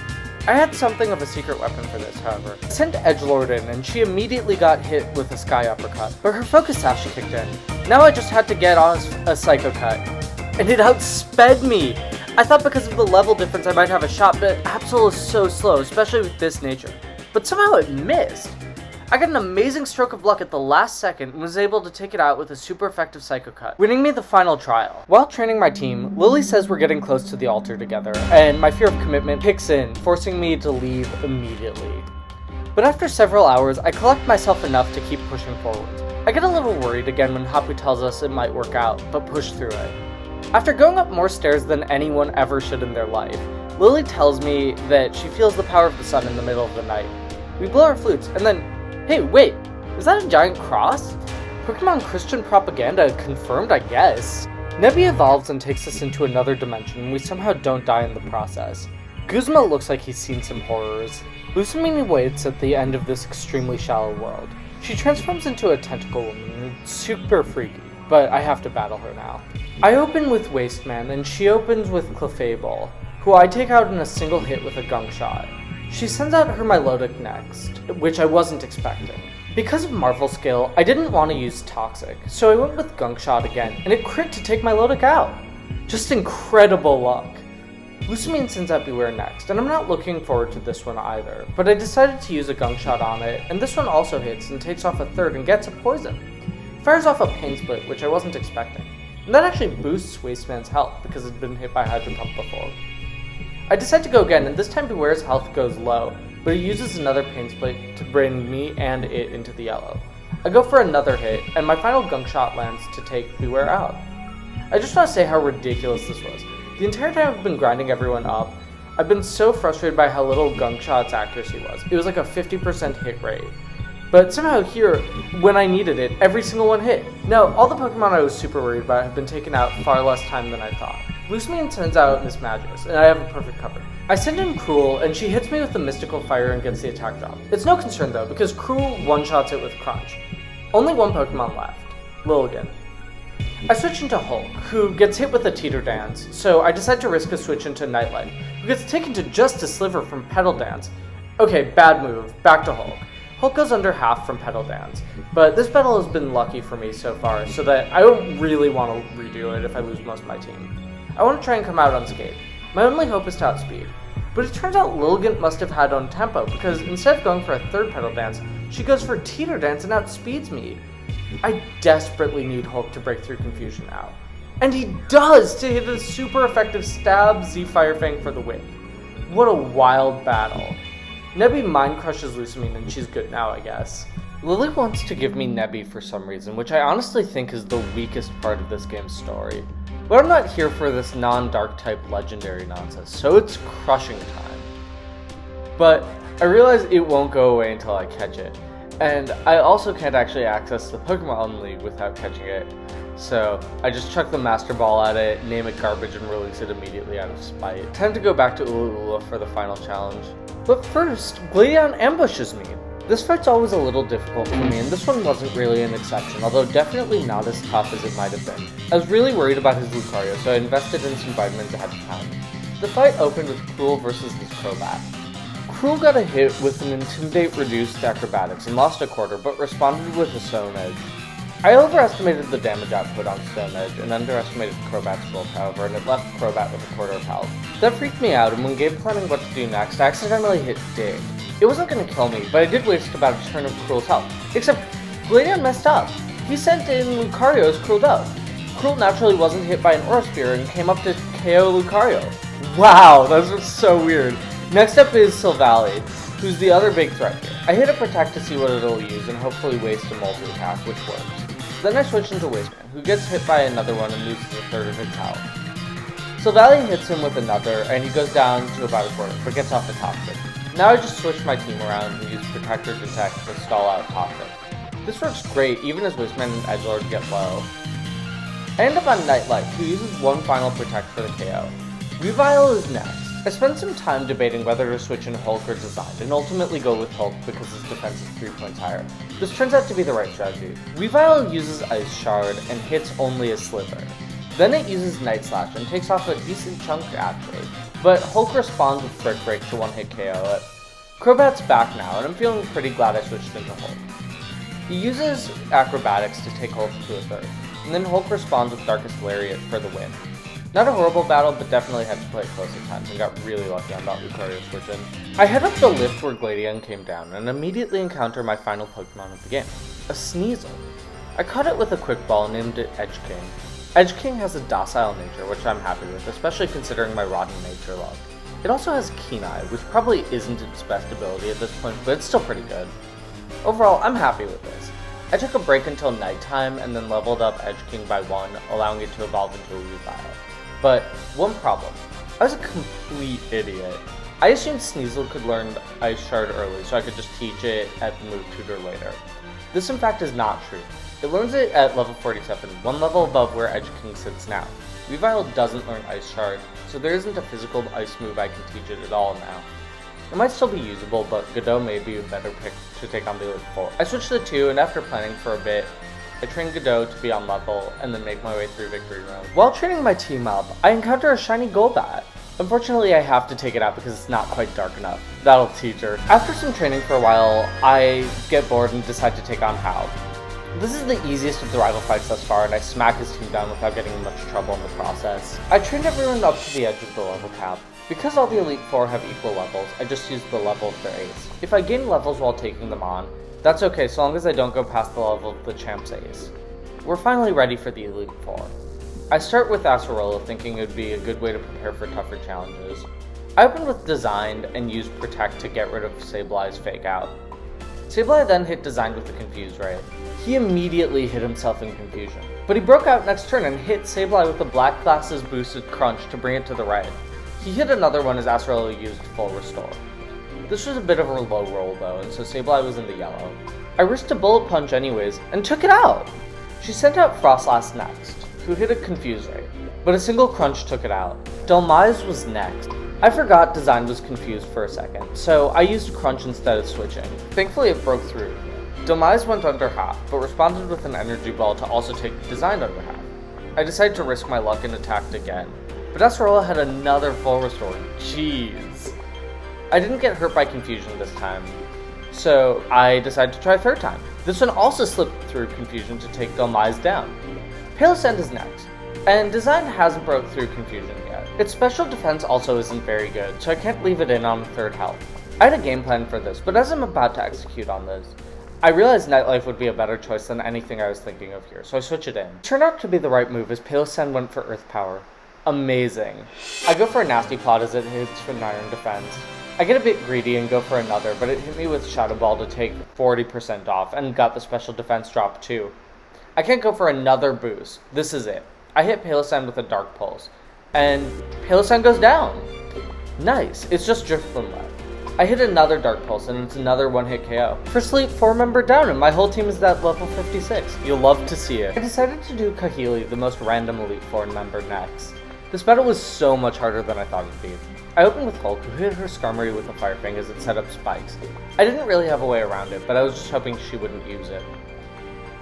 I had something of a secret weapon for this, however. I sent Edgelord in, and she immediately got hit with a Sky Uppercut, but her Focus Sash kicked in. Now I just had to get on a Psycho Cut, and it outsped me! I thought because of the level difference I might have a shot, but Absol is so slow, especially with this nature. But somehow it missed! I got an amazing stroke of luck at the last second and was able to take it out with a super effective Psycho Cut, winning me the final trial. While training my team, Lily says we're getting close to the altar together, and my fear of commitment kicks in, forcing me to leave immediately. But after several hours, I collect myself enough to keep pushing forwards. I get a little worried again when Hapu tells us it might work out, but push through it. After going up more stairs than anyone ever should in their life, Lily tells me that she feels the power of the sun in the middle of the night. We blow our flutes, and then hey, wait, is that a giant cross? Pokemon Christian propaganda confirmed, I guess. Nebby evolves and takes us into another dimension, and we somehow don't die in the process. Guzma looks like he's seen some horrors. Lusamine waits at the end of this extremely shallow world. She transforms into a tentacle woman, and it's super freaky, but I have to battle her now. I open with Wasteman, and she opens with Clefable, who I take out in a single hit with a Gunk Shot. She sends out her Milotic next, which I wasn't expecting. Because of Marvel skill, I didn't want to use Toxic, so I went with Gunk Shot again, and it crit to take Milotic out. Just incredible luck. Lusamine sends out Beware next, and I'm not looking forward to this one either, but I decided to use a Gunk Shot on it, and this one also hits and takes off a third and gets a poison. Fires off a Pain Split, which I wasn't expecting. And that actually boosts Wasteman's health because it's been hit by Hydro Pump before. I decide to go again, and this time Beware's health goes low, but he uses another Pain Split to bring me and it into the yellow. I go for another hit, and my final Gunk Shot lands to take Beware out. I just want to say how ridiculous this was. The entire time I've been grinding everyone up, I've been so frustrated by how little Gunk Shot's accuracy was. It was like a 50% hit rate. But somehow here, when I needed it, every single one hit. Now, all the Pokemon I was super worried about have been taken out far less time than I thought. Lusamine sends out Miss Magius, and I have a perfect cover. I send in Cruel, and she hits me with the Mystical Fire and gets the attack drop. It's no concern though, because Cruel one-shots it with Crunch. Only one Pokemon left, Lilligant. I switch into Hulk, who gets hit with a Teeter Dance, so I decide to risk a switch into Nightlight, who gets taken to just a sliver from Petal Dance. Okay, bad move, back to Hulk. Hulk goes under half from Petal Dance, but this battle has been lucky for me so far, so that I don't really want to redo it if I lose most of my team. I want to try and come out unscathed. My only hope is to outspeed. But it turns out Lilligant must have had on tempo, because instead of going for a third Petal Dance, she goes for Teeter Dance and outspeeds me. I desperately need Hulk to break through confusion now. And he does, to hit a super effective stab Z Fire Fang for the win. What a wild battle. Nebby mind crushes Lucamine and she's good now, I guess. Lily wants to give me Nebby for some reason, which I honestly think is the weakest part of this game's story. But I'm not here for this non-dark type legendary nonsense, so it's crushing time. But I realize it won't go away until I catch it. And I also can't actually access the Pokemon League without catching it. So I just chuck the Master Ball at it, name it garbage, and release it immediately out of spite. Time to go back to Ula for the final challenge. But first, Gladeon ambushes me. This fight's always a little difficult for me, and this one wasn't really an exception, although definitely not as tough as it might have been. I was really worried about his Lucario, so I invested in some vitamins ahead of time. The fight opened with Cruel versus this Crobat. Cruel got a hit with an Intimidate reduced acrobatics and lost a quarter, but responded with a Stone Edge. I overestimated the damage output on Stone Edge and underestimated Crobat's willpower, and it left Crobat with a quarter of health. That freaked me out, and when game planning what to do next, I accidentally hit Dig. It wasn't going to kill me, but I did waste about a turn of Cruel's health. Except, Gladeon messed up. He sent in Lucario as Cruel Dove. Cruel naturally wasn't hit by an Aura Spear and came up to KO Lucario. Wow, that was so weird. Next up is Silvally, who's the other big threat here. I hit a Protect to see what it'll use and hopefully waste a multi-attack, which works. Then I switch into Wasteman, who gets hit by another one and loses a third of its health. Silvally hits him with another, and he goes down to about a quarter, but gets off the Toxic. Now I just switch my team around and use Protect or Detect to stall out Toxic. This works great, even as Wasteman and Edgelord get low. I end up on Nightlight, who uses one final Protect for the KO. Revile is next. I spent some time debating whether to switch in Hulk or Design, and ultimately go with Hulk because his defense is 3 points higher. This turns out to be the right strategy. Revile uses Ice Shard and hits only a sliver. Then it uses Night Slash and takes off a decent chunk actually, but Hulk responds with Frick Break to one-hit KO it. Crobat's back now, and I'm feeling pretty glad I switched into Hulk. He uses Acrobatics to take Hulk to a third, and then Hulk responds with Darkest Lariat for the win. Not a horrible battle, but definitely had to play it close at times and got really lucky on that Lucario switch in. I head up the lift where Gladeon came down and immediately encounter my final Pokemon of the game, a Sneasel. I caught it with a quick ball and named it Edge King. Edge King has a docile nature, which I'm happy with, especially considering my rotten nature luck. It also has Keen Eye, which probably isn't its best ability at this point, but it's still pretty good. Overall, I'm happy with this. I took a break until nighttime and then leveled up Edge King by 1, allowing it to evolve into a Revile. But one problem. I was a complete idiot. I assumed Sneasel could learn Ice Shard early, so I could just teach it at the move tutor later. This in fact is not true. It learns it at level 47, one level above where Edge King sits now. Revile doesn't learn Ice Shard, so there isn't a physical ice move I can teach it at all now. It might still be usable, but Godot may be a better pick to take on the Elite Four. I switched to the 2, and after planning for a bit, I train Godot to be on level, and then make my way through Victory Room. While training my team up, I encounter a shiny Golbat. Unfortunately, I have to take it out because it's not quite dark enough. That'll teach her. After some training for a while, I get bored and decide to take on Hal. This is the easiest of the rival fights thus far, and I smack his team down without getting in much trouble in the process. I trained everyone up to the edge of the level cap. Because all the Elite Four have equal levels, I just use the level of their ace. If I gain levels while taking them on, that's okay so long as I don't go past the level of the champ's ace. We're finally ready for the Elite Four. I start with Acerola, thinking it would be a good way to prepare for tougher challenges. I opened with Designed and used Protect to get rid of Sableye's Fake Out. Sableye then hit Designed with a Confuse Ray. He immediately hit himself in confusion, but he broke out next turn and hit Sableye with a Black Glasses boosted Crunch to bring it to the right. He hit another one as Acerola used Full Restore. This was a bit of a low roll though, and so Sableye was in the yellow. I risked a Bullet Punch anyways, and took it out! She sent out Frostlass next, who hit a Confuse Ray, but a single Crunch took it out. Delmise was next. I forgot Design was confused for a second, so I used Crunch instead of switching. Thankfully it broke through. Delmise went under half, but responded with an Energy Ball to also take Design under half. I decided to risk my luck and attacked again. But Acerola had another full restore. Jeez. I didn't get hurt by confusion this time, so I decided to try a third time. This one also slipped through confusion to take Dhelmise down. Pale Sand is next, and design hasn't broke through confusion yet. Its special defense also isn't very good, so I can't leave it in on third health. I had a game plan for this, but as I'm about to execute on this, I realized Nightlife would be a better choice than anything I was thinking of here, so I switch it in. It turned out to be the right move as Pale Sand went for Earth Power. Amazing. I go for a Nasty Plot as it hits for 9 defense. I get a bit greedy and go for another, but it hit me with Shadow Ball to take 40% off and got the special defense drop too. I can't go for another boost. This is it. I hit Pale Sand with a Dark Pulse, and Pale Sand goes down. Nice. It's just Drifloon left. I hit another Dark Pulse, and it's another one-hit KO. For Sleep, 4-member down, and my whole team is at level 56. You'll love to see it. I decided to do Kahili, the most random Elite 4-member, next. This battle was so much harder than I thought it'd be. I opened with Hulk, who hit her Skarmory with a Fire Fang as it set up spikes. I didn't really have a way around it, but I was just hoping she wouldn't use it.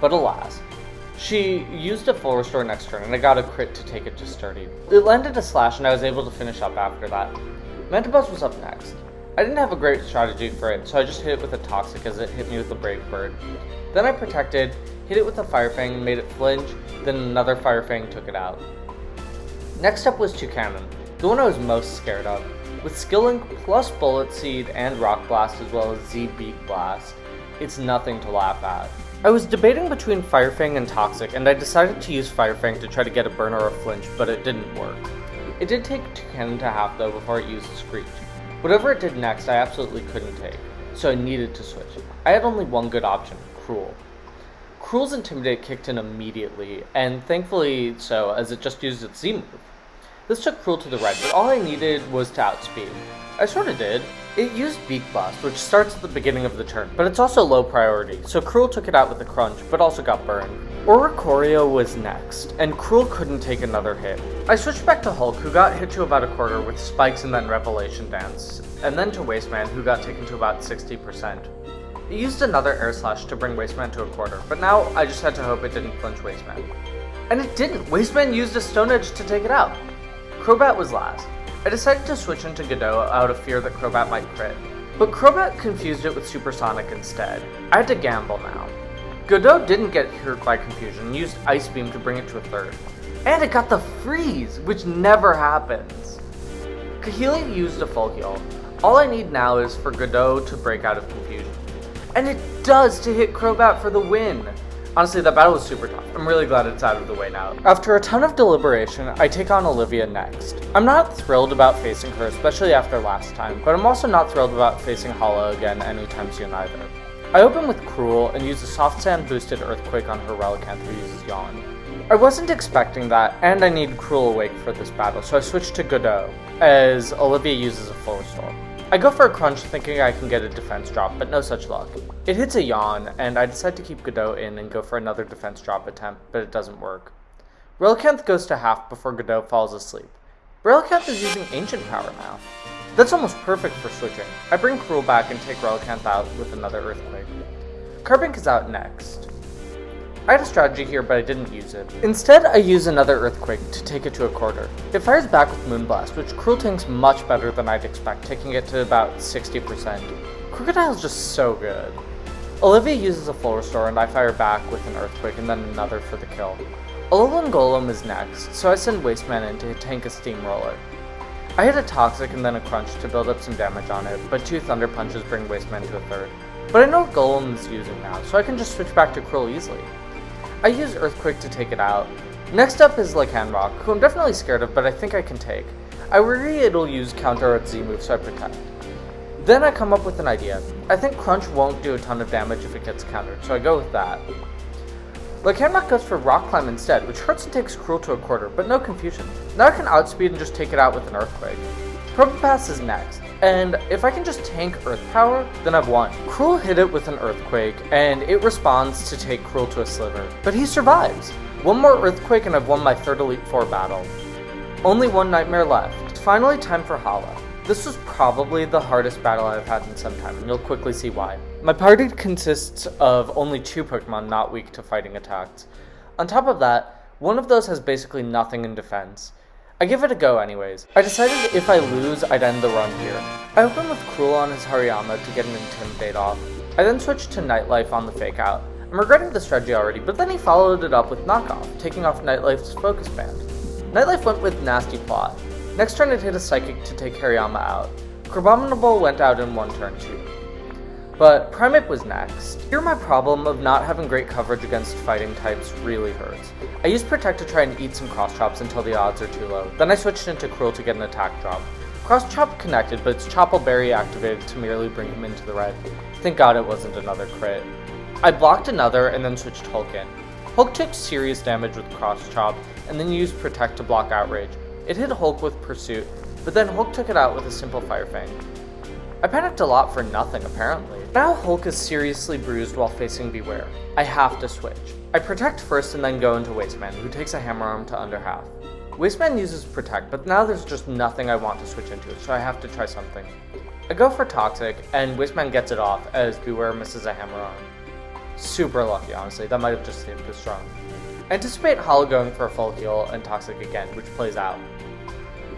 But alas, she used a full restore next turn, and I got a crit to take it to Sturdy. It landed a slash, and I was able to finish up after that. Mantabuzz was up next. I didn't have a great strategy for it, so I just hit it with a Toxic as it hit me with a Brave Bird. Then I protected, hit it with a Fire Fang, made it flinch, then another Fire Fang took it out. Next up was Toucannon, the one I was most scared of. With Skill Link plus Bullet Seed and Rock Blast as well as Z-Beak Blast, it's nothing to laugh at. I was debating between Fire Fang and Toxic, and I decided to use Fire Fang to try to get a burn or a flinch, but it didn't work. It did take Toucannon to half though before it used Screech. Whatever it did next, I absolutely couldn't take, so I needed to switch. I had only one good option, Cruel. Cruel's Intimidate kicked in immediately, and thankfully so, as it just used its Z move. This took Cruel to the red, but all I needed was to outspeed. I sorta did. It used Beak Blast, which starts at the beginning of the turn, but it's also low priority, so Cruel took it out with a crunch, but also got burned. Oricorio was next, and Cruel couldn't take another hit. I switched back to Hulk, who got hit to about a quarter with Spikes and then Revelation Dance, and then to Wasteman, who got taken to about 60%. It used another Air Slash to bring Wasteman to a quarter, but now I just had to hope it didn't flinch Wasteman. And it didn't! Wasteman used a Stone Edge to take it out. Crobat was last. I decided to switch into Godot out of fear that Crobat might crit, but Crobat confused it with Supersonic instead. I had to gamble now. Godot didn't get hurt by confusion and used Ice Beam to bring it to a third. And it got the freeze, which never happens. Kahili used a full heal. All I need now is for Godot to break out of confusion. And it does to hit Crobat for the win! Honestly, that battle was super tough. I'm really glad it's out of the way now. After a ton of deliberation, I take on Olivia next. I'm not thrilled about facing her, especially after last time, but I'm also not thrilled about facing Hala again anytime soon either. I open with Cruel and use a Soft Sand boosted Earthquake on her Relicanth who uses Yawn. I wasn't expecting that, and I need Cruel Awake for this battle, so I switch to Godot, as Olivia uses a full restore. I go for a crunch thinking I can get a defense drop, but no such luck. It hits a Yawn, and I decide to keep Godot in and go for another defense drop attempt, but it doesn't work. Relicanth goes to half before Godot falls asleep. Relicanth is using Ancient Power now. That's almost perfect for switching. I bring Cruel back and take Relicanth out with another Earthquake. Carbink is out next. I had a strategy here, but I didn't use it. Instead, I use another Earthquake to take it to a quarter. It fires back with Moonblast, which Cruel tanks much better than I'd expect, taking it to about 60%. Crocodile's just so good. Olivia uses a full restore, and I fire back with an Earthquake and then another for the kill. Alolan Golem is next, so I send Wasteman in to tank a Steamroller. I hit a Toxic and then a Crunch to build up some damage on it, but 2 Thunder Punches bring Wasteman to a third. But I know what Golem is using now, so I can just switch back to Cruel easily. I use Earthquake to take it out. Next up is Lycanroc, who I'm definitely scared of, but I think I can take. I worry it'll use Counter Art Z move, so I protect. Then I come up with an idea. I think Crunch won't do a ton of damage if it gets countered, so I go with that. Lycanroc goes for Rock Climb instead, which hurts and takes Cruel to a quarter, but no confusion. Now I can outspeed and just take it out with an Earthquake. Probopass is next, and if I can just tank Earth Power, then I've won. Cruel hit it with an Earthquake, and it responds to take Cruel to a sliver, but he survives. One more Earthquake and I've won my third Elite Four battle. Only one Nightmare left. It's finally time for Hala. This was probably the hardest battle I've had in some time, and you'll quickly see why. My party consists of only 2 Pokemon not weak to fighting attacks. On top of that, One of those has basically nothing in defense. I give it a go anyways. I decided if I lose, I'd end the run here. I open with Cruel on his Hariyama to get an Intimidate off. I then switched to Nightlife on the Fake Out. I'm regretting the strategy already, but then he followed it up with Knockoff, taking off Nightlife's Focus Band. Nightlife went with Nasty Plot. Next turn it hit a Psychic to take Hariyama out. Crabominable went out in one turn too. But Primeape was next. Here my problem of not having great coverage against fighting types really hurts. I used Protect to try and eat some Cross Chops until the odds are too low. Then I switched into Cruel to get an attack drop. Cross Chop connected, but its Chople Berry activated to merely bring him into the red. Thank God it wasn't another crit. I blocked another and then switched Hulk in. Hulk took serious damage with Cross Chop, and then used Protect to block Outrage. It hit Hulk with Pursuit, but then Hulk took it out with a simple Fire Fang. I panicked a lot for nothing, apparently. Now Hulk is seriously bruised while facing Beware. I have to switch. I Protect first and then go into Wasteman, who takes a Hammer Arm to under half. Wasteman uses Protect, but now there's just nothing I want to switch into, so I have to try something. I go for Toxic, and Wasteman gets it off as Beware misses a Hammer Arm. Super lucky, honestly. That might have just saved this strong. I anticipate Hollow going for a full heal and Toxic again, which plays out.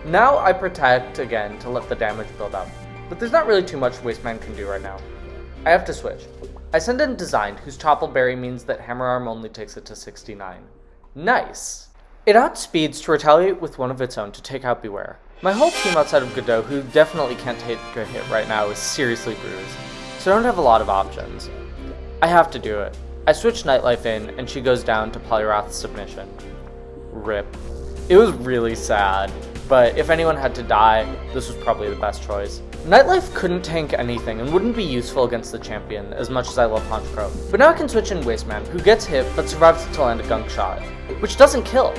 Now I Protect again to let the damage build up, but there's not really too much Wasteman can do right now. I have to switch. I send in Designed, whose Chople Berry means that Hammer Arm only takes it to 69. Nice! It outspeeds to retaliate with one of its own to take out Beware. My whole team outside of Godot, who definitely can't take a hit right now, is seriously bruised, so I don't have a lot of options. I have to do it. I switch Nightlife in, and she goes down to Poliwrath's submission. RIP. It was really sad, but if anyone had to die, this was probably the best choice. Nightlife couldn't tank anything and wouldn't be useful against the champion, as much as I love Honchkrow. But now I can switch in Wasteman, who gets hit but survives to land a Gunk Shot, which doesn't kill.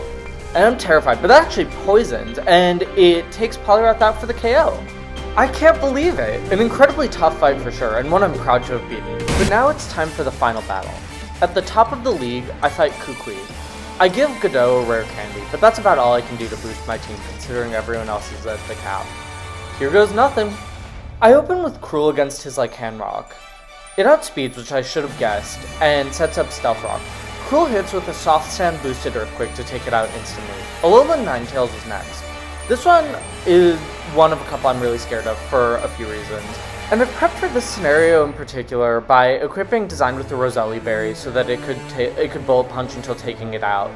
And I'm terrified, but that actually poisons, and it takes Poliwrath out for the KO. I can't believe it! An incredibly tough fight for sure, and one I'm proud to have beaten. But now it's time for the final battle. At the top of the league, I fight Kukui. I give Godot a rare candy, but that's about all I can do to boost my team considering everyone else is at the cap. Here goes nothing. I open with Cruel against his Lycan Rock. It outspeeds, which I should have guessed, and sets up Stealth Rock. Cruel hits with a Soft Sand boosted Earthquake to take it out instantly. Alolan Ninetales is next. This one is one of a couple I'm really scared of for a few reasons. And I've prepped for this scenario in particular by equipping Design with the Roselli Berry so that it could Bullet Punch until taking it out.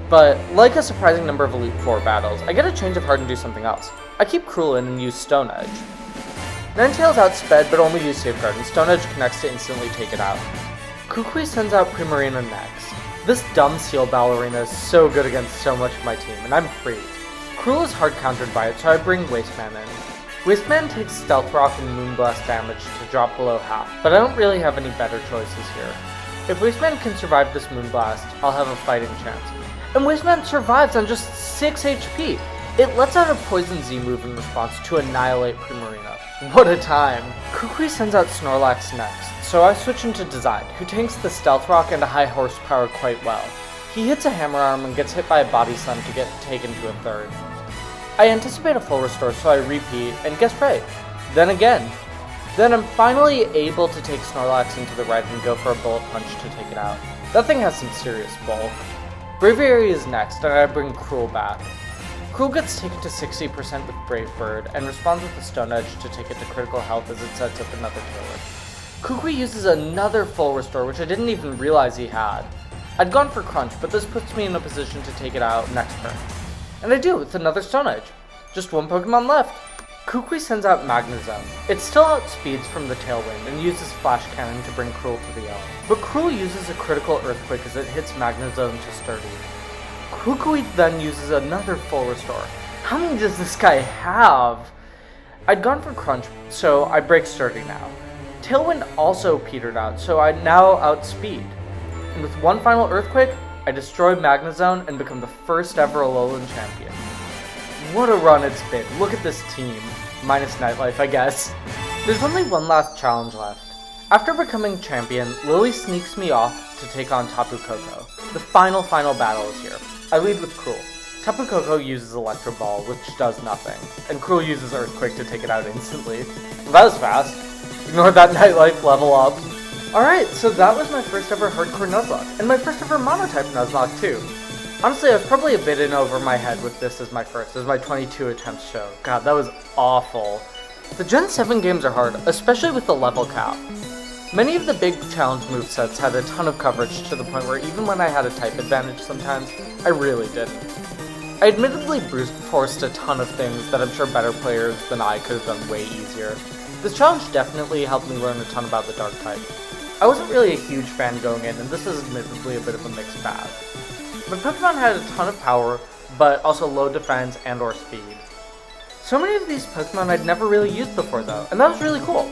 But like a surprising number of Elite Four battles, I get a change of heart and do something else. I keep Cruel in and use Stone Edge. Ninetales outsped but only use Safeguard, and Stone Edge connects to instantly take it out. Kukui sends out Primarina next. This dumb Seal Ballerina is so good against so much of my team, and I'm freaked. Cruel is hard countered by it, so I bring Wasteman in. Wasteman takes Stealth Rock and Moonblast damage to drop below half, but I don't really have any better choices here. If Wasteman can survive this Moonblast, I'll have a fighting chance. And Wasteman survives on just 6 HP! It lets out a Poison Z move in response to annihilate Primarina. What a time! Kukui sends out Snorlax next, so I switch into Design, who tanks the Stealth Rock and a high horsepower quite well. He hits a Hammer Arm and gets hit by a Body Slam to get taken to a third. I anticipate a full restore, so I repeat, and guess right. Then again. Then I'm finally able to take Snorlax into the red and go for a Bullet Punch to take it out. That thing has some serious bulk. Braviary is next, and I bring Cruel back. Cruel gets taken to 60% with Brave Bird, and responds with the Stone Edge to take it to critical health as it sets up another killer. Kukui uses another full restore, which I didn't even realize he had. I'd gone for Crunch, but this puts me in a position to take it out next turn. And I do, with another Stone Edge. Just one Pokemon left. Kukui sends out Magnezone. It still outspeeds from the Tailwind and uses Flash Cannon to bring Cruel to the L. But Cruel uses a critical Earthquake as it hits Magnezone to Sturdy. Kukui then uses another full restore. How many does this guy have? I'd gone for Crunch, so I break Sturdy now. Tailwind also petered out, so I now outspeed. And with one final Earthquake, I destroy Magnezone and become the first ever Alolan champion. What a run it's been. Look at this team. Minus Nightlife, I guess. There's only one last challenge left. After becoming champion, Lily sneaks me off to take on Tapu Koko. The final battle is here. I lead with Cruel. Tapu Koko uses Electro Ball, which does nothing, and Cruel uses Earthquake to take it out instantly. Well, that was fast. Ignore that Nightlife level up. Alright, so that was my first ever hardcore Nuzlocke, and my first ever monotype Nuzlocke too. Honestly, I was probably a bit in over my head with this as my 22 attempts show. God, that was awful. The Gen 7 games are hard, especially with the level cap. Many of the big challenge movesets had a ton of coverage to the point where even when I had a type advantage sometimes, I really didn't. I admittedly brute forced a ton of things that I'm sure better players than I could have done way easier. This challenge definitely helped me learn a ton about the dark type. I wasn't really a huge fan going in, and this is admittedly a bit of a mixed bag. My Pokemon had a ton of power, but also low defense and or speed. So many of these Pokemon I'd never really used before though, and that was really cool.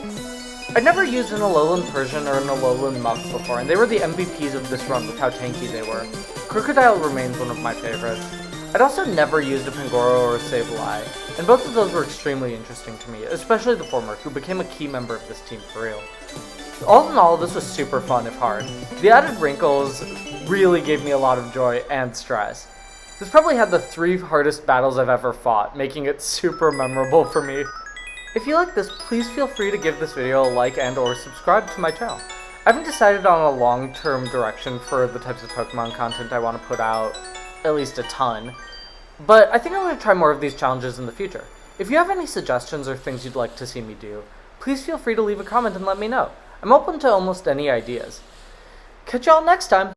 I'd never used an Alolan Persian or an Alolan Muck before, and they were the MVPs of this run with how tanky they were. Crocodile remains one of my favorites. I'd also never used a Pangoro or a Silvally, and both of those were extremely interesting to me, especially the former, who became a key member of this team for real. All in all, this was super fun if hard. The added wrinkles really gave me a lot of joy and stress. This probably had the 3 hardest battles I've ever fought, making it super memorable for me. If you like this, please feel free to give this video a like and or subscribe to my channel. I haven't decided on a long-term direction for the types of Pokemon content I want to put out, at least a ton, but I think I'm going to try more of these challenges in the future. If you have any suggestions or things you'd like to see me do, please feel free to leave a comment and let me know. I'm open to almost any ideas. Catch y'all next time!